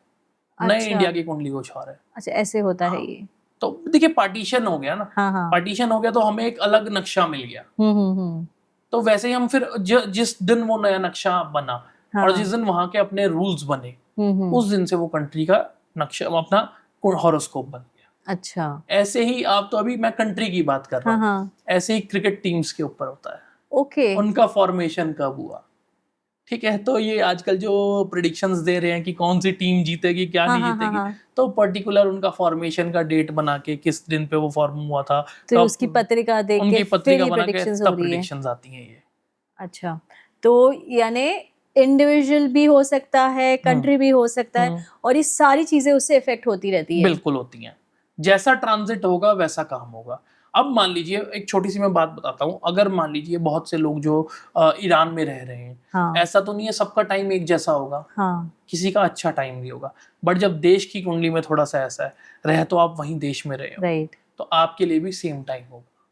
नए अच्छा। इंडिया की कुंडली कुछ और है। अच्छा, ऐसे होता है हाँ। ये। तो देखिए, पार्टीशन हो गया ना। हाँ। पार्टीशन हो गया तो हमें एक अलग नक्शा मिल गया। हम्म। तो वैसे ही हम फिर जिस दिन वो नया नक्शा बना हाँ। और जिस दिन वहां के अपने रूल्स बने, उस दिन से वो कंट्री का नक्शा अपना हॉरोस्कोप बन गया। अच्छा। ऐसे ही आप, तो अभी मैं कंट्री की बात कर रहा हूँ, हाँ। ऐसे ही क्रिकेट टीम्स के ऊपर होता है। ओके। उनका फॉर्मेशन कब हुआ, ठीक है। तो ये आजकल जो प्रिडिक्शंस दे रहे हैं कि कौन सी टीम जीतेगी क्या नहीं जीतेगी, तो पर्टिकुलर उनका फॉर्मेशन का डेट बना के किस दिन पे वो फॉर्म हुआ था, तो उसकी पत्रिका देख उनकी के पत्रिका फिर बना के प्रेडिक्शंस तब हो रही है। प्रिडिक्शंस आती हैं ये। अच्छा, तो यानी इंडिविजुअल भी हो सकता है, कंट्री भी हो सकता है, और ये सारी चीजें उससे इफेक्ट होती रहती है। बिल्कुल होती हैं। जैसा ट्रांजिट होगा वैसा काम होगा। अब मान लीजिए, एक छोटी सी मैं बात बताता हूँ, अगर मान लीजिए बहुत से लोग जो ईरान में रह रहे हैं, हाँ। ऐसा तो नहीं है सबका टाइम एक जैसा होगा। हाँ। किसी का अच्छा टाइम भी होगा, बट जब देश की कुंडली में थोड़ा सा ऐसा है, रह तो आप वहीं देश में रहे हो, राइट। तो आपके लिए भी सेम टाइम होगा।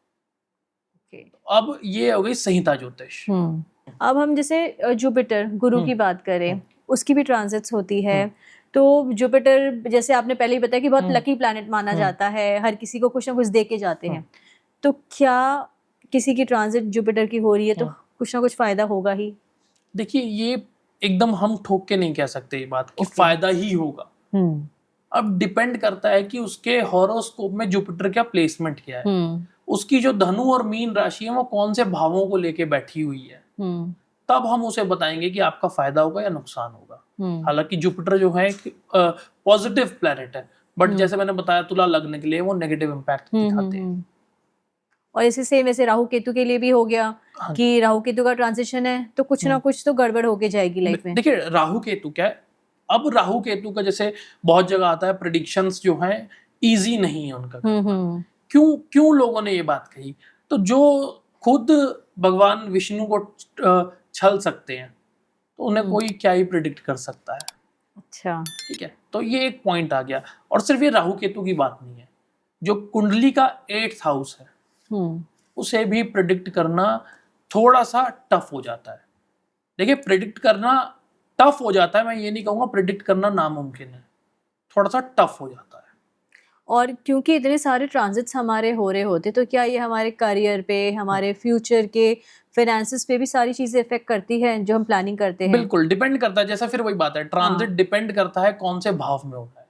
ओके। अब ये हो गई संहिता ज्योतिष। अब हम जैसे जुपिटर गुरु की बात करें, उसकी भी ट्रांजिट्स होती है। तो जुपिटर, जैसे आपने पहले ही बताया कि बहुत लकी प्लैनेट माना जाता है, हर किसी को कुछ ना कुछ दे के जाते हैं। तो क्या किसी की ट्रांजिट जुपिटर की हो रही है तो कुछ ना कुछ फायदा होगा ही? देखिए, ये एकदम हम ठोक के नहीं कह सकते ये बात कि फायदा ही होगा। अब डिपेंड करता है कि उसके हॉरोस्कोप में जुपिटर का प्लेसमेंट क्या है, उसकी जो धनु और मीन राशि है वो कौन से भावों को लेके बैठी हुई है, तब हम उसे बताएंगे कि आपका फायदा होगा या नुकसान होगा। हालांकि जुपिटर जो है एक पॉजिटिव प्लैनेट है, बट जैसे मैंने बताया तुला लग्न के लिए वो नेगेटिव इम्पैक्ट दिखाते हैं। और इसी सेम वैसे राहु केतु के लिए भी हो गया कि राहु केतु का ट्रांजिशन है तो कुछ ना कुछ तो गड़बड़ होके जाएगी लाइफ में। देखिए, राहु केतु क्या है, अब राहु केतु का जैसे बहुत जगह आता है, प्रेडिक्शंस जो हैं इजी नहीं है उनका। क्यों लोगों ने ये बात कही, तो जो खुद भगवान विष्णु को छल सकते हैं, तो उन्हें कोई क्या ही प्रिडिक्ट कर सकता है। अच्छा। ठीक है, तो ये एक पॉइंट आ गया। और सिर्फ ये राहु केतु की बात नहीं है, जो कुंडली का 8th हाउस है उसे भी प्रिडिक्ट करना थोड़ा सा टफ हो जाता है। देखिए, प्रिडिक्ट करना टफ हो जाता है, मैं ये नहीं कहूँगा प्रिडिक्ट करना नामुमकिन है, थोड़ा सा टफ हो जाता है। और क्योंकि इतने सारे ट्रांजिट्स हमारे हो रहे होते, तो क्या ये हमारे करियर पे, हमारे फ्यूचर के फाइनेंसेस पे भी सारी चीजें इफेक्ट करती है जो हम प्लानिंग करते हैं? बिल्कुल डिपेंड करता है, जैसा फिर वही बात है, ट्रांजिट डिपेंड करता है कौन से भाव में हो रहा है।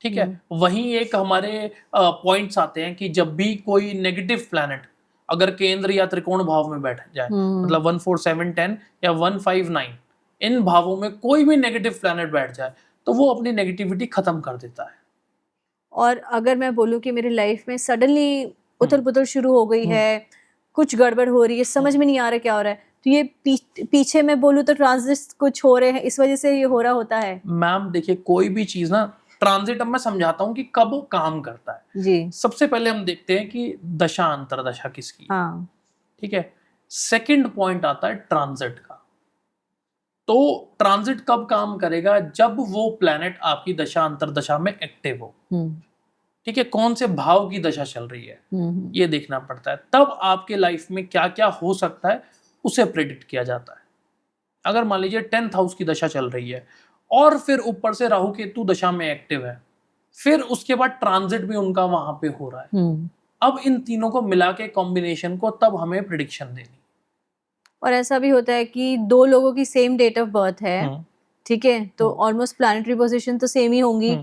ठीक है, वहीं एक हमारे पॉइंट्स आते हैं कि जब भी कोई नेगेटिव प्लैनेट अगर केंद्र या त्रिकोण भाव में बैठ जाए, मतलब 1 4 7 10 या 1 5 9, इन भावों में कोई भी नेगेटिव प्लैनेट बैठ जाए तो वो अपनी नेगेटिविटी खत्म कर देता है। और अगर मैं बोलूँ कि मेरी लाइफ में सडनली उथल पुथल शुरू हो गई है, कुछ गड़बड़ हो रही है, समझ में नहीं आ रहा क्या हो रहा है, तो ये पीछे मैं बोलूँ तो ट्रांजिट्स कुछ हो रहे हैं, इस वजह से ये हो रहा होता है? मैम देखिए, कोई भी चीज ना, ट्रांजिट अब मैं समझाता हूँ कि कब वो काम करता है। जी। सबसे पहले हम देखते हैं कि दशा अंतरदशा किसकी। हाँ। ठीक है, सेकंड पॉइंट आता है ट्रांजिट का। तो ट्रांजिट कब काम करेगा? जब वो प्लैनेट आपकी दशा अंतरदशा में एक्टिव हो। ठीक है, कौन से भाव की दशा चल रही है ये देखना पड़ता है, तब आपके लाइफ में क्या क्या हो सकता है उसे प्रेडिक्ट किया जाता है। अगर मान लीजिए 10th हाउस की दशा चल रही है और फिर ऊपर से राहु केतु दशा में एक्टिव है, फिर उसके बाद ट्रांजिट भी उनका वहां पे हो रहा है, अब इन तीनों को मिला के कॉम्बिनेशन को तब हमें प्रिडिक्शन देनी। और ऐसा भी होता है कि दो लोगों की सेम डेट ऑफ बर्थ है, ठीक है, तो ऑलमोस्ट प्लैनेटरी पोजीशन तो सेम ही होंगी,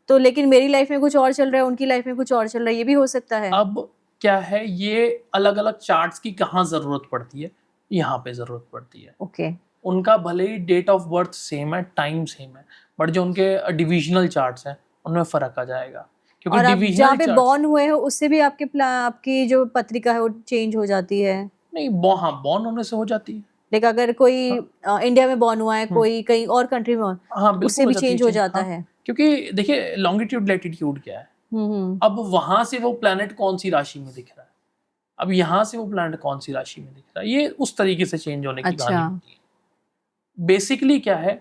तो लेकिन मेरी लाइफ में कुछ और चल रहा है, उनकी लाइफ में कुछ और चल रहा है, ये भी हो सकता है। अब क्या है, ये अलग अलग चार्ट्स की कहाँ जरूरत पड़ती है, यहाँ पे जरूरत पड़ती है। ओके। उनका भले ही डेट ऑफ बर्थ सेम है, टाइम सेम है, बट जो उनके डिविजनल चार्ट्स हैं उनमें फर्क आ जाएगा, क्योंकि और आप डिविजनल जहाँ पे बॉर्न हुए हो उससे भी आपकी जो पत्रिका है वो चेंज हो जाती है? नहीं, हाँ, बॉर्न होने से हो जाती है। लेकिन अगर कोई इंडिया में बॉर्न हुआ है, कोई कहीं और कंट्री में, हाँ, उससे भी चेंज हो जाता हाँ, है। क्योंकि देखिए लॉन्गिट्यूड लैटिट्यूड क्या है, अब वहां से वो प्लैनेट कौन सी राशि में दिख रहा है, अब यहाँ से वो प्लैनेट कौन सी राशि में दिख रहा है, ये उस तरीके से चेंज होने की कहानी होती है। बेसिकली क्या है,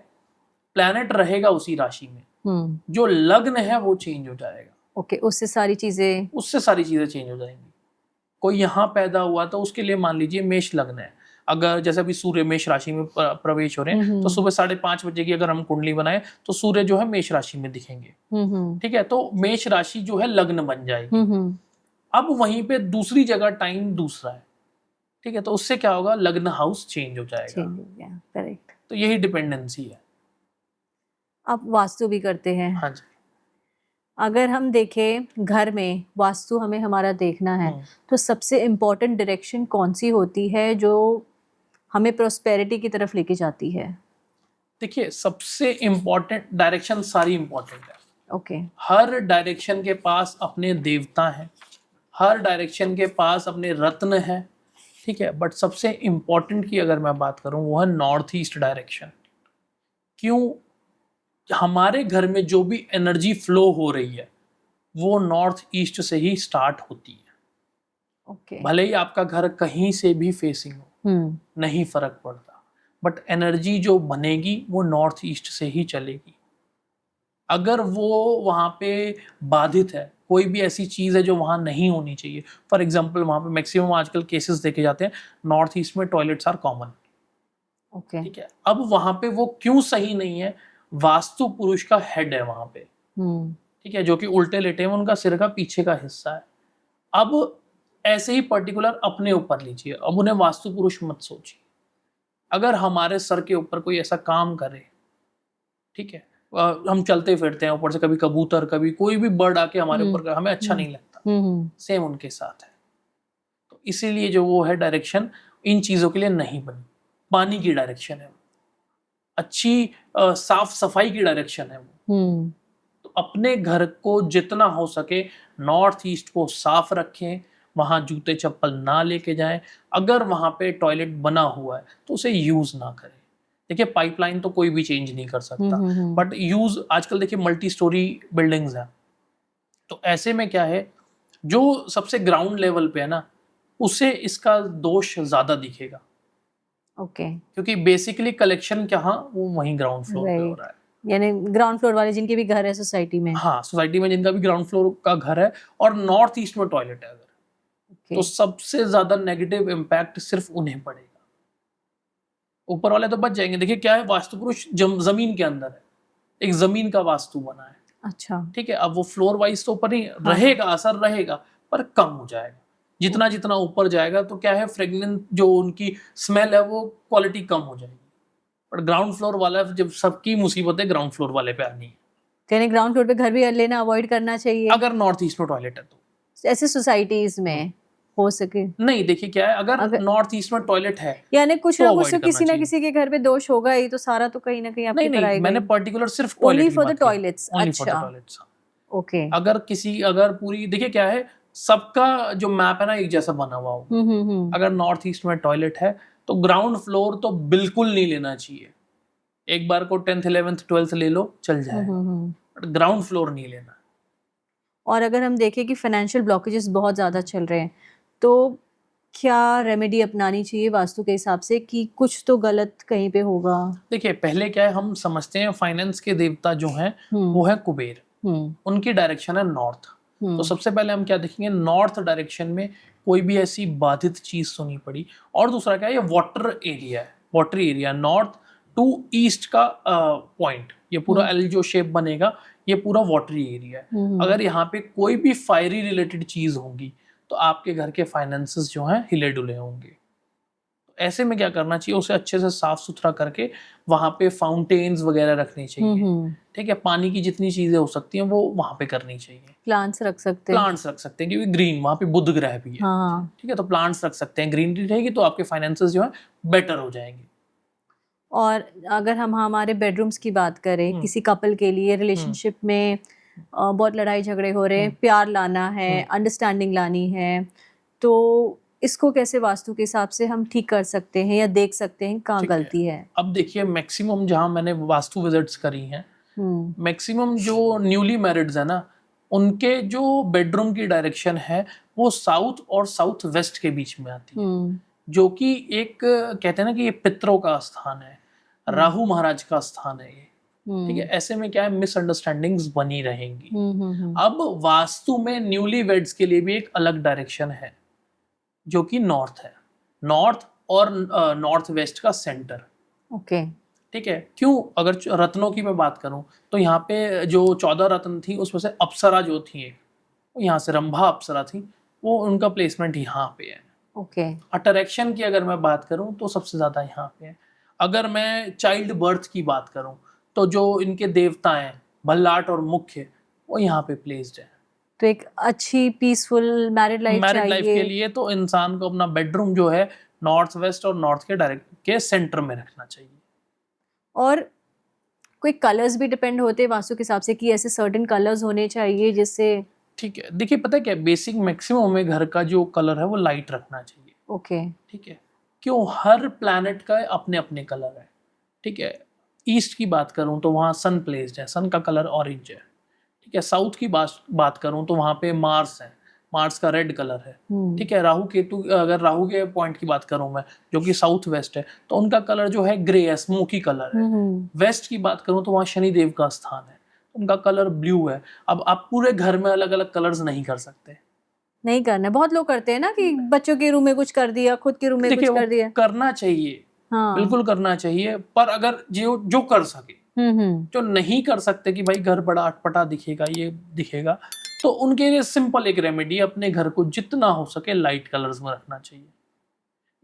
प्लैनेट रहेगा उसी राशि में, जो लग्न है वो चेंज हो जाएगा। ओके, उससे सारी चीजें चेंज हो जाएंगी। कोई यहाँ पैदा हुआ तो उसके लिए मान लीजिए मेष लग्न है, अगर जैसे अभी सूर्य मेष राशि में प्रवेश हो रहे हैं, तो सुबह 5:30 बजे की अगर हम कुंडली बनाए तो सूर्य जो है मेष राशि में दिखेंगे। ठीक है, तो मेष राशि जो है लग्न बन जाएगी। अब वहीं पे दूसरी जगह टाइम दूसरा है। ठीक है, तो उससे क्या होगा, लग्न हाउस चेंज हो जाएगा। करेक्ट। तो यही डिपेंडेंसी है। आप वास्तु भी करते हैं? हाँ जी। अगर हम देखें घर में वास्तु हमें हमारा देखना है, तो सबसे इम्पोर्टेंट डायरेक्शन कौन सी होती है जो हमें प्रोस्पेरिटी की तरफ लेके जाती है? देखिए, सबसे इम्पोर्टेंट डायरेक्शन सारी इम्पोर्टेंट है। ओके। हर डायरेक्शन के पास अपने देवता हैं, हर डायरेक्शन के पास अपने रत्न हैं। ठीक है, बट सबसे इम्पोर्टेंट की अगर मैं बात करूं वो है नॉर्थ ईस्ट डायरेक्शन। क्यों? हमारे घर में जो भी एनर्जी फ्लो हो रही है वो नॉर्थ ईस्ट से ही स्टार्ट होती है। ओके। भले ही आपका घर कहीं से भी फेसिंग हो, नहीं फर्क पड़ता, बट एनर्जी जो बनेगी वो नॉर्थ ईस्ट से ही चलेगी। अगर वो वहाँ पे बाधित है, कोई भी ऐसी चीज़ है जो वहाँ नहीं होनी चाहिए, फॉर एग्जाम्पल वहाँ पे मैक्सिमम आजकल केसेस देखे जाते हैं, नॉर्थ ईस्ट में टॉयलेट्स आर कॉमन। ओके। ठीक है, अब वहाँ पे वो क्यों सही नहीं है, वास्तु पुरुष का हेड है वहाँ पे, ठीक है, जो कि उल्टे लेटे हैं, उनका सिर का पीछे का हिस्सा है। अब ऐसे ही पर्टिकुलर अपने ऊपर लीजिए, अब उन्हें वास्तु पुरुष मत सोचिए। अगर हमारे सर के ऊपर कोई ऐसा काम करे, ठीक है, हम चलते फिरते हैं, ऊपर से कभी कबूतर, कभी कोई भी बर्ड आके हमारे ऊपर, हमें अच्छा नहीं लगता। सेम उनके साथ है। तो इसीलिए जो वो है डायरेक्शन इन चीजों के लिए नहीं बनी। पानी की डायरेक्शन है, अच्छी साफ सफाई की डायरेक्शन है वो। तो अपने घर को जितना हो सके नॉर्थ ईस्ट को साफ रखें, वहां जूते चप्पल ना लेके जाएं। अगर वहां पे टॉयलेट बना हुआ है तो उसे यूज ना करें। देखिए, पाइपलाइन तो कोई भी चेंज नहीं कर सकता, बट यूज आजकल देखिए मल्टी स्टोरी बिल्डिंग्स हैं, तो ऐसे में क्या है, जो सबसे ग्राउंड लेवल पे है ना, उसे इसका दोष ज्यादा दिखेगा। ओके, क्योंकि बेसिकली कलेक्शन कहाँ वो वहीं ग्राउंड फ्लोर पे हो राइट। रहा है। यानी ग्राउंड फ्लोर वाले जिनके भी घर है सोसाइटी में। हाँ, सोसाइटी में जिनका भी ग्राउंड फ्लोर का घर है और नॉर्थ ईस्ट में टॉयलेट है अगर, ओके, तो सबसे ज्यादा नेगेटिव इम्पैक्ट सिर्फ उन्हें पड़ेगा। ऊपर वाले तो बच जाएंगे। देखिए क्या है, वास्तु पुरुष जमीन के अंदर है, एक जमीन का वास्तु बना है, अच्छा, ठीक है। अब वो फ्लोर वाइज तो ऊपर नहीं हाँ। रहेगा, असर रहेगा, पर कम हो जाएगा। जितना जितना ऊपर जाएगा तो क्या है, फ्रेगनेंस जो उनकी स्मेल है वो क्वालिटी कम हो जाएगी। पर ग्राउंड फ्लोर वाला, जब सबकी मुसीबतें ग्राउंड फ्लोर वाले पे आनी है, यानी ग्राउंड फ्लोर पे घर भी लेना अवॉइड करना चाहिए अगर नॉर्थ ईस्ट में टॉयलेट है तो। ऐसे सोसाइटीज में हो सके। नहीं, देखिए क्या है, अगर अगर नॉर्थ ईस्ट में टॉयलेट है यानी कुछ तो ना कुछ अवॉइड तो करना किसी ना चाहिए। किसी के घर पे दोष होगा ही, तो सारा तो कहीं ना कहीं आपके नहीं पर आएगा मैंने ही। पर्टिकुलर सिर्फ ओनली टॉयलेट की फॉर द बात की, टॉयलेट्स। ओनली फॉर द अच्छा, टॉयलेट्स। ओके। अगर पूरी, देखिए क्या है, सबका जो मैप है ना एक जैसा बना हुआ होगा। हम्म। अगर नॉर्थ ईस्ट में टॉयलेट है तो ग्राउंड फ्लोर तो बिल्कुल नहीं लेना चाहिए। एक बार को 10th 11th 12th ले लो, चल जाएगा, हम्म। बट ग्राउंड फ्लोर नहीं लेना। और अगर हम देखें कि फाइनेंशियल ब्लॉकेजेस बहुत ज़्यादा चल रहे हैं, तो क्या रेमेडी अपनानी चाहिए वास्तु के हिसाब से कि कुछ तो गलत कहीं पे होगा? देखिए पहले क्या है, हम समझते हैं फाइनेंस के देवता जो हैं हम्म वो है कुबेर, हम्म उनकी डायरेक्शन है नॉर्थ। तो हम्म सबसे पहले हम क्या देखेंगे, नॉर्थ डायरेक्शन में कोई भी ऐसी बाधित चीज सुनी पड़ी। और दूसरा क्या है, ये वाटर एरिया है, water area north to east का पॉइंट, ये पूरा एल जो शेप बनेगा ये पूरा वाटरी एरिया है। अगर यहाँ पे कोई भी फायरी रिलेटेड चीज होगी तो आपके घर के फाइनेंसेस जो हैं हिले डुले होंगे। तो ऐसे में क्या करना चाहिए, उसे अच्छे से साफ सुथरा करके वहां पे फाउंटेन्स वगैरह रखनी चाहिए, ठीक है। पानी की जितनी चीजें हो सकती हैं वो वहां पे करनी चाहिए। प्लांट्स रख सकते हैं। प्लांट्स रख सकते हैं क्योंकि ग्रीन, वहां पे बुध ग्रह भी है, हाँ। ठीक है। तो प्लांट्स रख सकते हैं, ग्रीनरी रहेगी तो आपके फाइनेंसेस जो है बेटर हो जाएंगे। और अगर हम हमारे बेडरूम्स की बात करें, किसी कपल के लिए रिलेशनशिप में बहुत लड़ाई झगड़े हो रहे हैं, प्यार लाना है, अंडरस्टैंडिंग लानी है, तो इसको कैसे वास्तु के हिसाब से हम ठीक कर सकते हैं या देख सकते हैं कहाँ ठीक है। गलती है? अब देखिए मैक्सिमम जहाँ मैंने वास्तु विजिट्स करी हैं, मैक्सिमम जो न्यूली मैरिड्स है ना, उनके जो बेडरूम की डायरेक्शन है वो साउथ और साउथ वेस्ट के बीच में आती है, जो कि एक कहते हैं ना कि ये पितरों का स्थान है, राहु महाराज का स्थान है ये, ठीक है। ऐसे में क्या है, मिसअंडरस्टैंडिंग्स बनी रहेंगी। अब वास्तु में न्यूली वेड्स के लिए भी एक अलग डायरेक्शन है जो कि नॉर्थ है, नॉर्थ और नॉर्थ वेस्ट का सेंटर, ओके। ठीक है। क्यों, अगर रत्नों की मैं बात करूं तो यहाँ पे जो 14 रत्न थी उसमें से अप्सरा जो थी एक, वो यहाँ से रंभा अप्सरा थी, वो उनका प्लेसमेंट यहाँ पे है। ओके। अट्रैक्शन की अगर मैं बात करूं तो सबसे ज्यादा यहाँ पे है। अगर मैं चाइल्ड बर्थ की बात करूं तो जो इनके देवता हैं भल्लाट और मुख्य, वो यहाँ पे प्लेस्ड है। तो एक अच्छी peaceful married life married life के चाहिए लिए तो इंसान को अपना बेडरूम जो है नॉर्थ वेस्ट और नॉर्थ के डायरेक्ट के सेंटर में रखना चाहिए। और कोई कलर्स भी डिपेंड होते हैं वास्तु के हिसाब से कि ऐसे सर्टेन कलर्स होने चाहिए जिससे? ठीक है, देखिए पता है क्या, बेसिक मैक्सिमम में घर का जो कलर है वो लाइट रखना चाहिए, ओके। ठीक है। क्यों, हर प्लैनेट का अपने अपने कलर है, ठीक है। ईस्ट की बात करूं तो वहाँ सन प्लेस्ड है, सन का कलर ऑरेंज है, ठीक है। साउथ की बात करूं तो वहाँ पे मार्स है, मार्स का रेड कलर है, ठीक है। राहु केतु, अगर राहु के पॉइंट की बात करूं मैं जो कि साउथ वेस्ट है, तो उनका कलर जो है ग्रे है, स्मोकी कलर है। वेस्ट की बात करूं तो वहाँ शनि देव का स्थान है, उनका कलर ब्लू है। अब आप पूरे घर में अलग अलग कलर्स नहीं कर सकते, नहीं करना। बहुत लोग करते हैं ना कि बच्चों के रूम में कुछ कर दिया, खुद के रूम में कुछ कर दिया। करना चाहिए, हाँ। बिल्कुल करना चाहिए, पर अगर जो कर सके, जो नहीं कर सकते कि भाई घर बड़ा अटपटा दिखेगा, ये दिखेगा, तो उनके लिए सिंपल एक रेमेडी, अपने घर को जितना हो सके लाइट कलर्स में रखना चाहिए।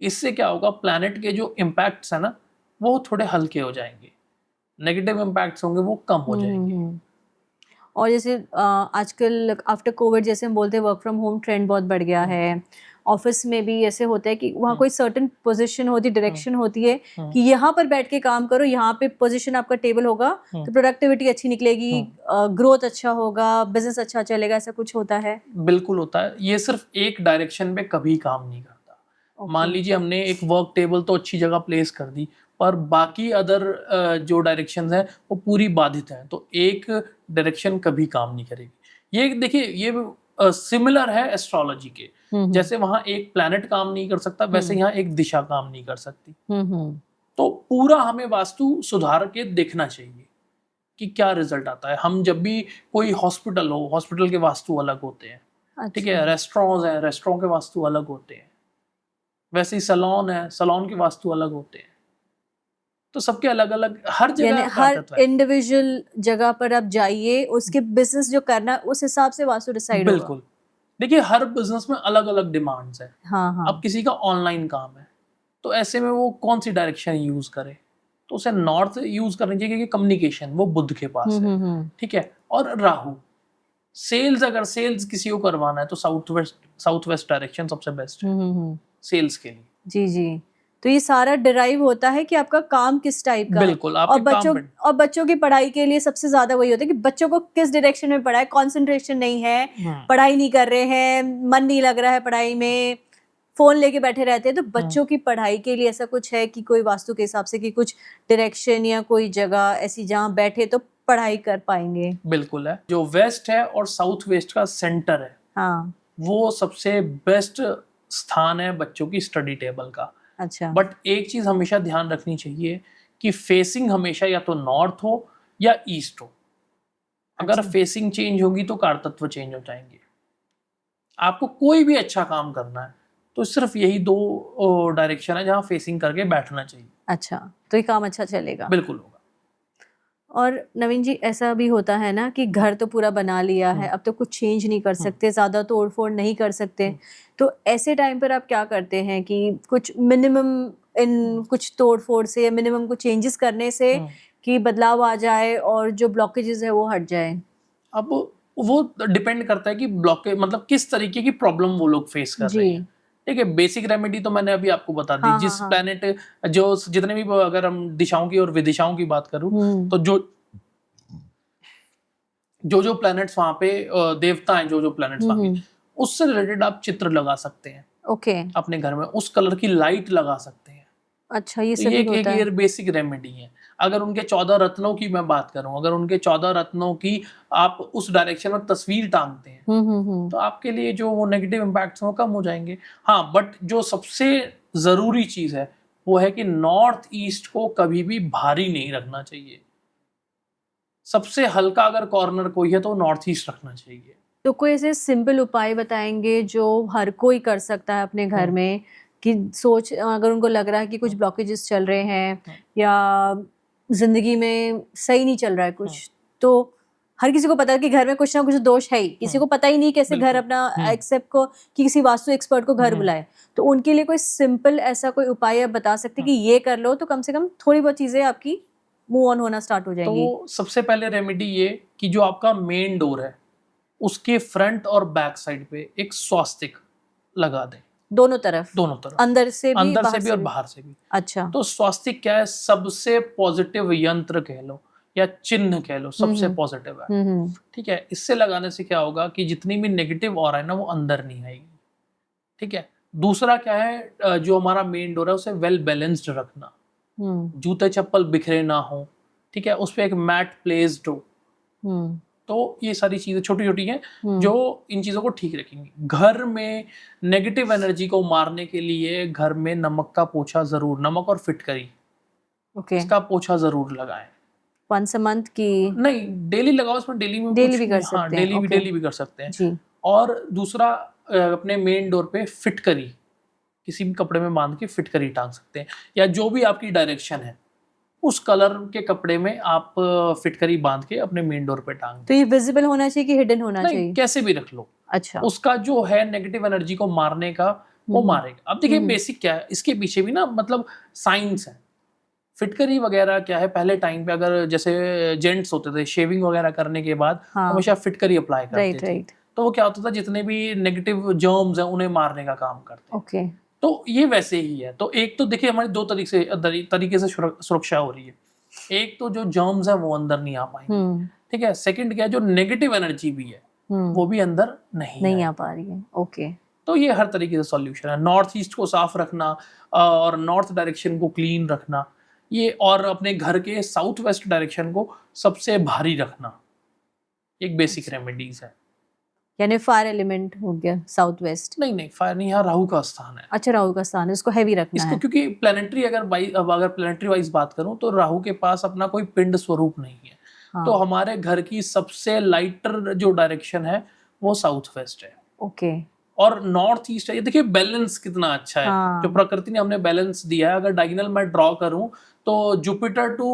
इससे क्या होगा, प्लैनेट के जो इम्पैक्ट्स है ना वो थोड़े हल्के हो जाएंगे, नेगेटिव इम्पैक्ट्स होंगे वो कम हो जाएंगे। और जैसे आजकल आफ्टर कोविड जैसे हम बोलते हैं वर्क फ्रॉम होम ट्रेंड बहुत बढ़ गया है, ऑफिस में भी ऐसे होता है कि वहाँ कोई सर्टेन पोजीशन होती, डायरेक्शन होती है कि यहाँ पर बैठ के काम करो, यहाँ पे पोजीशन आपका टेबल होगा तो प्रोडक्टिविटी अच्छी निकलेगी, ग्रोथ अच्छा होगा, बिजनेस अच्छा चलेगा, ऐसा कुछ होता है? बिल्कुल होता है, ये सिर्फ एक डायरेक्शन पे कभी काम नहीं करता। मान लीजिए हमने एक वर्क टेबल तो अच्छी जगह प्लेस कर दी, पर बाकी अदर जो डायरेक्शंस हैं वो पूरी बाधित हैं, तो एक डायरेक्शन कभी काम नहीं करेगी। ये देखिए, ये सिमिलर है एस्ट्रोलॉजी के। जैसे वहां एक प्लैनेट काम नहीं कर सकता, वैसे यहाँ एक दिशा काम नहीं कर सकती। तो पूरा हमें वास्तु सुधार के देखना चाहिए कि क्या रिजल्ट आता है। हम जब भी कोई हॉस्पिटल हो, हॉस्पिटल के वास्तु अलग होते हैं, ठीक है। रेस्टोरेंट्स हैं, रेस्टोरेंट के वास्तु अलग होते हैं। वैसे ही सैलून है, सैलून के वास्तु अलग होते हैं। तो सबके अलग अलग, हर जगह हर इंडिविजुअल जगह पर आप जाइए, उसके बिजनेस जो करना है उस हिसाब से वास्तु डिसाइड होगा। बिल्कुल। देखिए हर बिजनेस में अलग अलग डिमांड्स है। हाँ। अब किसी का ऑनलाइन काम है, तो ऐसे में वो कौन सी डायरेक्शन यूज करे, तो उसे नॉर्थ यूज करनी चाहिए, क्योंकि कम्युनिकेशन वो बुध के पास है, ठीक है। और राहु, सेल्स, अगर सेल्स किसी को करवाना है तो साउथ वेस्ट डायरेक्शन सबसे बेस्ट है सेल्स के लिए। जी। तो ये सारा डिराइव होता है कि आपका काम किस टाइप का बिल्कुल, है। और बच्चों की पढ़ाई के लिए सबसे ज्यादा वही होता है कि बच्चों को किस डायरेक्शन में पढ़ाए। कंसंट्रेशन नहीं है, पढ़ाई नहीं कर रहे हैं, मन नहीं लग रहा है पढ़ाई में, फोन लेके बैठे रहते हैं। तो बच्चों की पढ़ाई के लिए ऐसा कुछ है कि कोई वास्तु के हिसाब से कि कुछ डायरेक्शन या कोई जगह ऐसी जहाँ बैठे तो पढ़ाई कर पाएंगे? बिल्कुल है। जो वेस्ट है और साउथ वेस्ट का सेंटर है, हाँ, वो सबसे बेस्ट स्थान है बच्चों की स्टडी टेबल का। अच्छा। बट एक चीज हमेशा ध्यान रखनी चाहिए कि फेसिंग हमेशा या तो नॉर्थ हो या ईस्ट हो। अगर फेसिंग चेंज होगी तो कारतत्व चेंज हो जाएंगे। आपको कोई भी अच्छा काम करना है तो सिर्फ यही दो डायरेक्शन है जहां फेसिंग करके बैठना चाहिए। अच्छा, तो ये काम अच्छा चलेगा? बिल्कुल होगा। और नवीन जी, ऐसा भी होता है ना कि घर तो पूरा बना लिया है, अब तो कुछ चेंज नहीं कर सकते, ज़्यादा तोड़ फोड़ नहीं कर सकते, तो ऐसे टाइम पर आप क्या करते हैं कि कुछ मिनिमम इन कुछ तोड़ फोड़ से या मिनिमम कुछ चेंजेस करने से कि बदलाव आ जाए और जो ब्लॉकेजेस है वो हट जाए? अब वो डिपेंड करता है कि ब्लॉकेज मतलब किस तरीके की प्रॉब्लम वो लोग फेस कर रहे हैं। ठीक है, बेसिक रेमेडी तो मैंने अभी आपको बता दी। जिस प्लैनेट जो जितने भी, अगर हम दिशाओं की और विदिशाओं की बात करूं तो जो प्लैनेट्स वहां पे देवता हैं, जो प्लैनेट्स वहां पे, उससे रिलेटेड आप चित्र लगा सकते हैं। ओके। अपने घर में उस कलर की लाइट लगा सकते हैं। अच्छा, ये सभी होता है। ये बेसिक रेमेडी है। अगर उनके 14 रत्नों की मैं बात करूं, अगर उनके 14 रत्नों की आप उस डायरेक्शन में तस्वीर टांगते हैं तो आपके लिए जो वो नेगेटिव इम्पैक्ट्स हैं वो कम हो जाएंगे। हाँ, बट जो सबसे जरूरी चीज है वो है कि नॉर्थ ईस्ट को कभी भी भारी नहीं रखना चाहिए। सबसे हल्का अगर कॉर्नर कोई है तो नॉर्थ ईस्ट रखना चाहिए। तो कोई ऐसे सिंपल उपाय बताएंगे जो हर कोई कर सकता है अपने घर में, कि सोच अगर उनको लग रहा है कि कुछ ब्लॉकेजेस चल रहे हैं या जिंदगी में सही नहीं चल रहा है कुछ, तो हर किसी को पता है कि घर में कुछ ना कुछ दोष है ही, किसी को पता ही नहीं कैसे घर अपना एक्सेप्ट को कि किसी वास्तु एक्सपर्ट को घर बुलाए, तो उनके लिए कोई सिंपल ऐसा कोई उपाय आप बता सकते कि ये कर लो तो कम से कम थोड़ी बहुत चीजें आपकी मूव ऑन होना स्टार्ट हो जाएंगी? तो सबसे पहले रेमेडी ये कि जो आपका मेन डोर है उसके फ्रंट और बैक साइड पे एक स्वास्तिक लगा दें। दोनों तरफ? अंदर से भी और बाहर से भी। अच्छा। तो स्वास्तिक क्या है? सबसे पॉजिटिव यंत्र कह लो या चिन्ह कह लो, सबसे पॉजिटिव है। ठीक है, इससे लगाने से क्या होगा कि जितनी भी नेगेटिव ऑरा है ना वो अंदर नहीं आएगी। ठीक है। दूसरा क्या है, जो हमारा मेन डोर है उसे वेल बैलेंस्ड रखना, जूते चप्पल बिखरे ना हो। ठीक है, उस पर एक मैट प्लेस्ड हो। तो ये सारी चीजें छोटी छोटी हैं जो इन चीजों को ठीक रखेंगी। घर में नेगेटिव एनर्जी को मारने के लिए घर में नमक का पोछा जरूर, नमक और फिटकरी, इसका पोछा जरूर लगाएं। वंस अ मंथ की नहीं, डेली लगाओ। इसमें डेली भी कर सकते हैं। डेली भी कर सकते हैं जी। और दूसरा, अपने मेन डोर पे फिटकरी किसी भी कपड़े में बांध के फिटकरी टांग सकते हैं, या जो भी आपकी डायरेक्शन है उस कलर के कपड़े में आप फिटकरी बांध के अपने मेन डोर पे टांग। तो ये विजिबल होना चाहिए कि हिडन होना चाहिए? कैसे भी रख लो। अच्छा। उसका जो है नेगेटिव एनर्जी को मारने का वो मारेगा। अब देखिए बेसिक क्या है, इसके पीछे भी ना मतलब साइंस है। फिटकरी वगैरह क्या है, पहले टाइम पे अगर जैसे जेंट्स होते थे शेविंग वगैरह करने के बाद हमेशा फिटकरी अप्लाई करते थे, तो वो क्या होता था, जितने भी नेगेटिव जर्म्स हैं उन्हें मारने का काम करते। ओके। तो ये वैसे ही है। तो एक तो देखिए हमारी दो तरीके से सुरक्षा हो रही है। एक तो जो जर्म्स है वो अंदर नहीं आ पाएंगे। ठीक है। सेकंड क्या है, जो नेगेटिव एनर्जी भी है वो भी अंदर नहीं आ पा रही है। ओके। तो ये हर तरीके से सॉल्यूशन है। नॉर्थ ईस्ट को साफ रखना और नॉर्थ डायरेक्शन को क्लीन रखना, ये, और अपने घर के साउथ वेस्ट डायरेक्शन को सबसे भारी रखना, एक बेसिक रेमेडीज है। यानी फायर एलिमेंट हो गया साउथ वेस्ट। नहीं फायर नहीं, यहाँ राहु का स्थान है। अच्छा, राहु का स्थान है, उसको हैवी रखना इसको है। क्योंकि प्लेनेटरी अगर प्लेनेटरी वाइज बात करूं तो राहु के पास अपना कोई पिंड स्वरूप नहीं है। हाँ। तो हमारे घर की सबसे लाइटर जो डायरेक्शन है वो साउथ वेस्ट है। ओके। और नॉर्थ ईस्ट है। ये देखिए बैलेंस कितना अच्छा है। हाँ। जो प्रकृति ने हमने बैलेंस दिया है। अगर डायगोनल मैं ड्रॉ करूं तो Jupiter to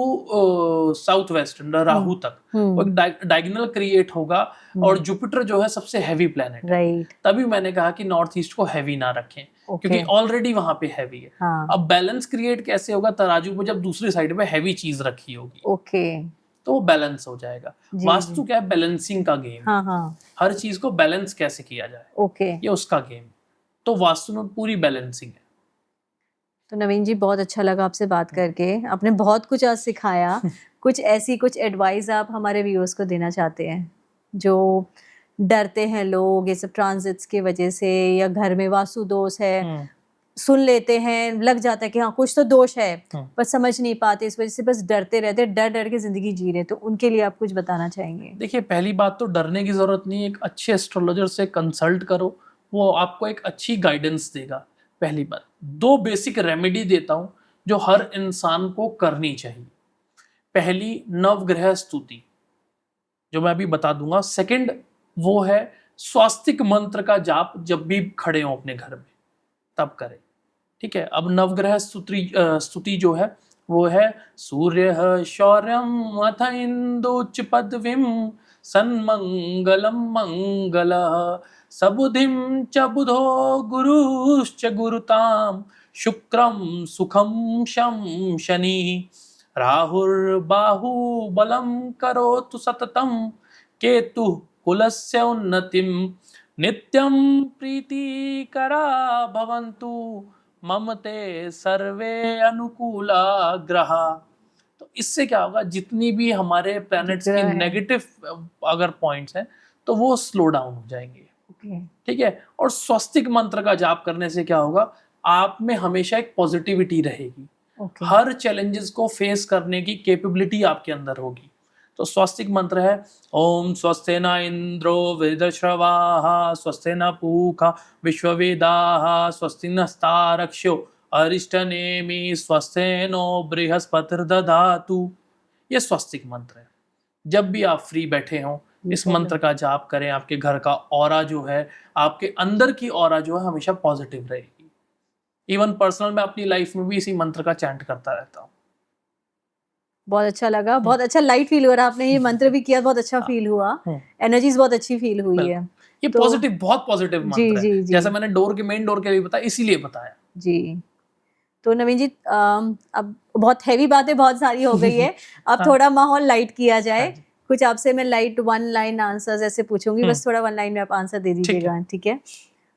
south west Rahu तक वो एक डायगोनल क्रिएट होगा। और जुपिटर जो है सबसे हैवी प्लेनेट है। राइट। तभी मैंने कहा कि नॉर्थ ईस्ट को हैवी ना रखें क्योंकि ऑलरेडी वहां पे हैवी है। हाँ। अब बैलेंस क्रिएट कैसे होगा? तराजू पे जब दूसरी साइड पे हैवी चीज रखी होगी ओके, तो वो बैलेंस हो जाएगा। वास्तु क्या है? बैलेंसिंग का गेम। हाँ हाँ। हर चीज को बैलेंस कैसे किया जाए, ओके, ये उसका गेम। तो वास्तु में पूरी बैलेंसिंग है। तो नवीन जी बहुत अच्छा लगा आपसे बात करके, आपने बहुत कुछ आज सिखाया। कुछ एडवाइस आप हमारे व्यूअर्स को देना चाहते हैं जो डरते हैं लोग ये सब ट्रांजिट्स की वजह से, या घर में वास्तु दोष है, सुन लेते हैं, लग जाता है कि हाँ कुछ तो दोष है पर समझ नहीं पाते, इस वजह से बस डरते रहते, डर के जिंदगी जी रहे, तो उनके लिए आप कुछ बताना चाहेंगे? देखिए पहली बात तो डरने की जरूरत नहीं है। एक अच्छे एस्ट्रोलॉजर से कंसल्ट करो, वो आपको एक अच्छी गाइडेंस देगा। पहली बात। 2 बेसिक रेमेडी देता हूं जो हर इंसान को करनी चाहिए। पहली नवग्रह स्तुति जो मैं अभी बता दूंगा। सेकंड वो है स्वास्तिक मंत्र का जाप, जब भी खड़े हो अपने घर में तब करें। ठीक है। अब नवग्रह स्तुति जो है वो है सूर्य शौर्यम अथ इंदुच पदवीम सन्मंगलम मंगल सबुधिम च बुधो गुरुश्च गुरुताम शुक्रम सुखम शम शनि राहुर्बाहु बलम करोतु सततम केतु कुलस्य उन्नतिम नित्यं प्रीतिकरा भवन्तु ममते सर्वे अनुकूला ग्रहा। तो इससे क्या होगा? जितनी भी हमारे प्लैनेट्स की नेगेटिव अगर पॉइंट्स हैं तो वो स्लो डाउन हो जाएंगे। ठीक है। और स्वस्तिक मंत्र का जाप करने से क्या होगा? आप में हमेशा एक पॉजिटिविटी रहेगी। हर चैलेंजेस को फेस करने की कैपेबिलिटी आपके अंदर होगी। तो स्वस्तिक मंत्र है ओम स्वस्ते न इंद्रो वृद्धश्रवाः स्वस्ते न पूषा विश्ववेदाः स्वस्ति नस्तारक्ष्यो अरिष्टनेमि स्वस्ते नो बृहस्पतिर्दधातु। ये स्वस्तिक मंत्र है। जब भी आप फ्री बैठे हों इस मंत्र का जाप करें। आपके घर का ऑरा जो है, आपके अंदर की ऑरा जो है हमेशा पॉजिटिव रहेगी। इवन पर्सनल मैं अपनी लाइफ में भी इसी मंत्र का चैंट करता रहता हूँ। बहुत अच्छा लगा, बहुत अच्छा लाइट फील हो रहा है। आपने ये मंत्र भी किया, बहुत अच्छा फील हुआ, एनर्जीज बहुत अच्छी फील हुई है। ये तो पॉजिटिव, बहुत पॉजिटिव मंत्र है। जी। जैसे मैंने मेन डोर के भी बताया, इसीलिए बताया जी। तो नवीन जी अब बहुत हैवी बातें बहुत सारी हो गई है, अब थोड़ा माहौल लाइट किया जाए। कुछ आपसे मैं लाइट 1 लाइन आंसर्स ऐसे पूछूंगी, बस थोड़ा 1 लाइन में आप आंसर दे दीजिएगा। ठीक है।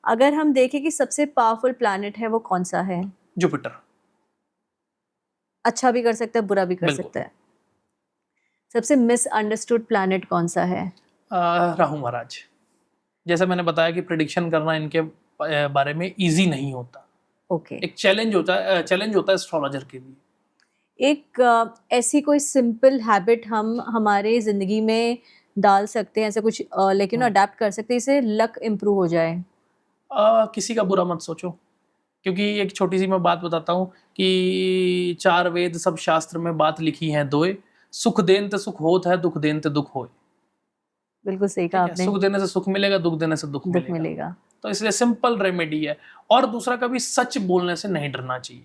अगर हम देखें कि सबसे पावरफुल प्लैनेट है वो कौन सा है? जुपिटर। अच्छा भी कर सकता है, बुरा भी कर सकता है। सबसे मिसअंडरस्टूड प्लैनेट कौन सा है? राहु महाराज। जैसे मैंने बताया कि प्रेडिक्शन करना इनके बारे में इजी नहीं होता। ओके। एक चैलेंज होता है एस्ट्रोलॉजर के लिए। एक ऐसी कोई सिंपल हैबिट हम हमारे जिंदगी में डाल सकते हैं, ऐसा कुछ लेकिन अडेप्ट कर सकते हैं, इससे लक इम्प्रूव हो जाए? किसी का बुरा मत सोचो। क्योंकि एक छोटी सी मैं बात बताता हूँ कि 4 वेद सब शास्त्र में बात लिखी है 2, सुख देन ते सुख होत है, दुख देन ते दुख होए। बिल्कुल सही कहा आपने। सुख देने से सुख मिलेगा, दुख देने से दुख मिलेगा। तो इसलिए सिंपल रेमेडी है। और दूसरा, कभी सच बोलने से नहीं डरना चाहिए।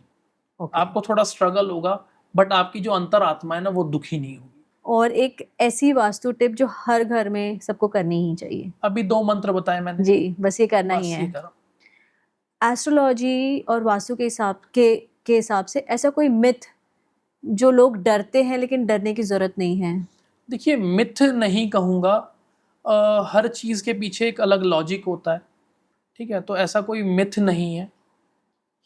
आपको थोड़ा स्ट्रगल होगा बट आपकी जो अंतर आत्मा है ना वो दुखी नहीं होगी। और एक ऐसी वास्तु टिप जो हर घर में सबको करनी ही चाहिए। अभी 2 मंत्र बताए मैंने जी, बस ये करना ही है। एस्ट्रोलॉजी और वास्तु के हिसाब से ऐसा कोई मिथ जो लोग डरते हैं लेकिन डरने की जरूरत नहीं है? देखिए मिथ नहीं कहूँगा, हर चीज़ के पीछे एक अलग लॉजिक होता है। ठीक है। तो ऐसा कोई मिथ नहीं है।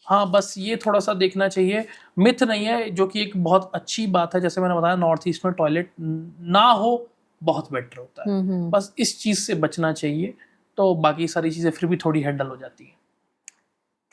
हाँ बस ये थोड़ा सा देखना चाहिए, मिथ नहीं है, जो कि एक बहुत अच्छी बात है। जैसे मैंने बताया नॉर्थ ईस्ट में टॉयलेट ना हो बहुत बेटर होता है। बस इस चीज़ से बचना चाहिए, तो बाकी सारी चीज़ें फिर भी थोड़ी हैंडल हो जाती हैं।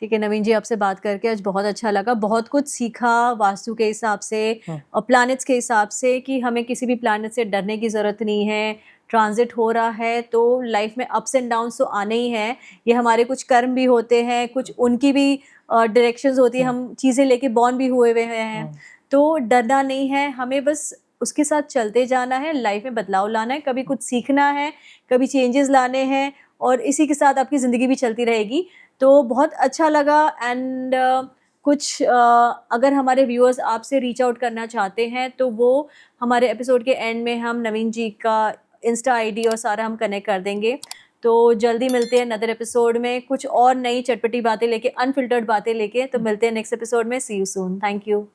ठीक है नवीन जी, आपसे बात करके आज बहुत अच्छा लगा, बहुत कुछ सीखा वास्तु के हिसाब से और प्लैनेट्स के हिसाब से कि हमें किसी भी प्लैनेट से डरने की ज़रूरत नहीं है। ट्रांजिट हो रहा है तो लाइफ में अप्स एंड डाउन्स तो आने ही हैं। ये हमारे कुछ कर्म भी होते हैं, कुछ उनकी भी डायरेक्शंस होती है, हम चीज़ें लेके बॉर्न भी हुए हैं। तो डरना नहीं है, हमें बस उसके साथ चलते जाना है, लाइफ में बदलाव लाना है, कभी कुछ सीखना है, कभी चेंजेस लाने हैं, और इसी के साथ आपकी ज़िंदगी भी चलती रहेगी। तो बहुत अच्छा लगा। एंड कुछ अगर हमारे व्यूअर्स आपसे रीच आउट करना चाहते हैं तो वो हमारे एपिसोड के एंड में हम नवीन जी का इंस्टा आईडी और सारा हम कनेक्ट कर देंगे। तो जल्दी मिलते हैं नदर एपिसोड में कुछ और नई चटपटी बातें लेके, अनफिल्टर्ड बातें लेके। तो मिलते हैं नेक्स्ट एपिसोड में। सी यू सून। Thank you.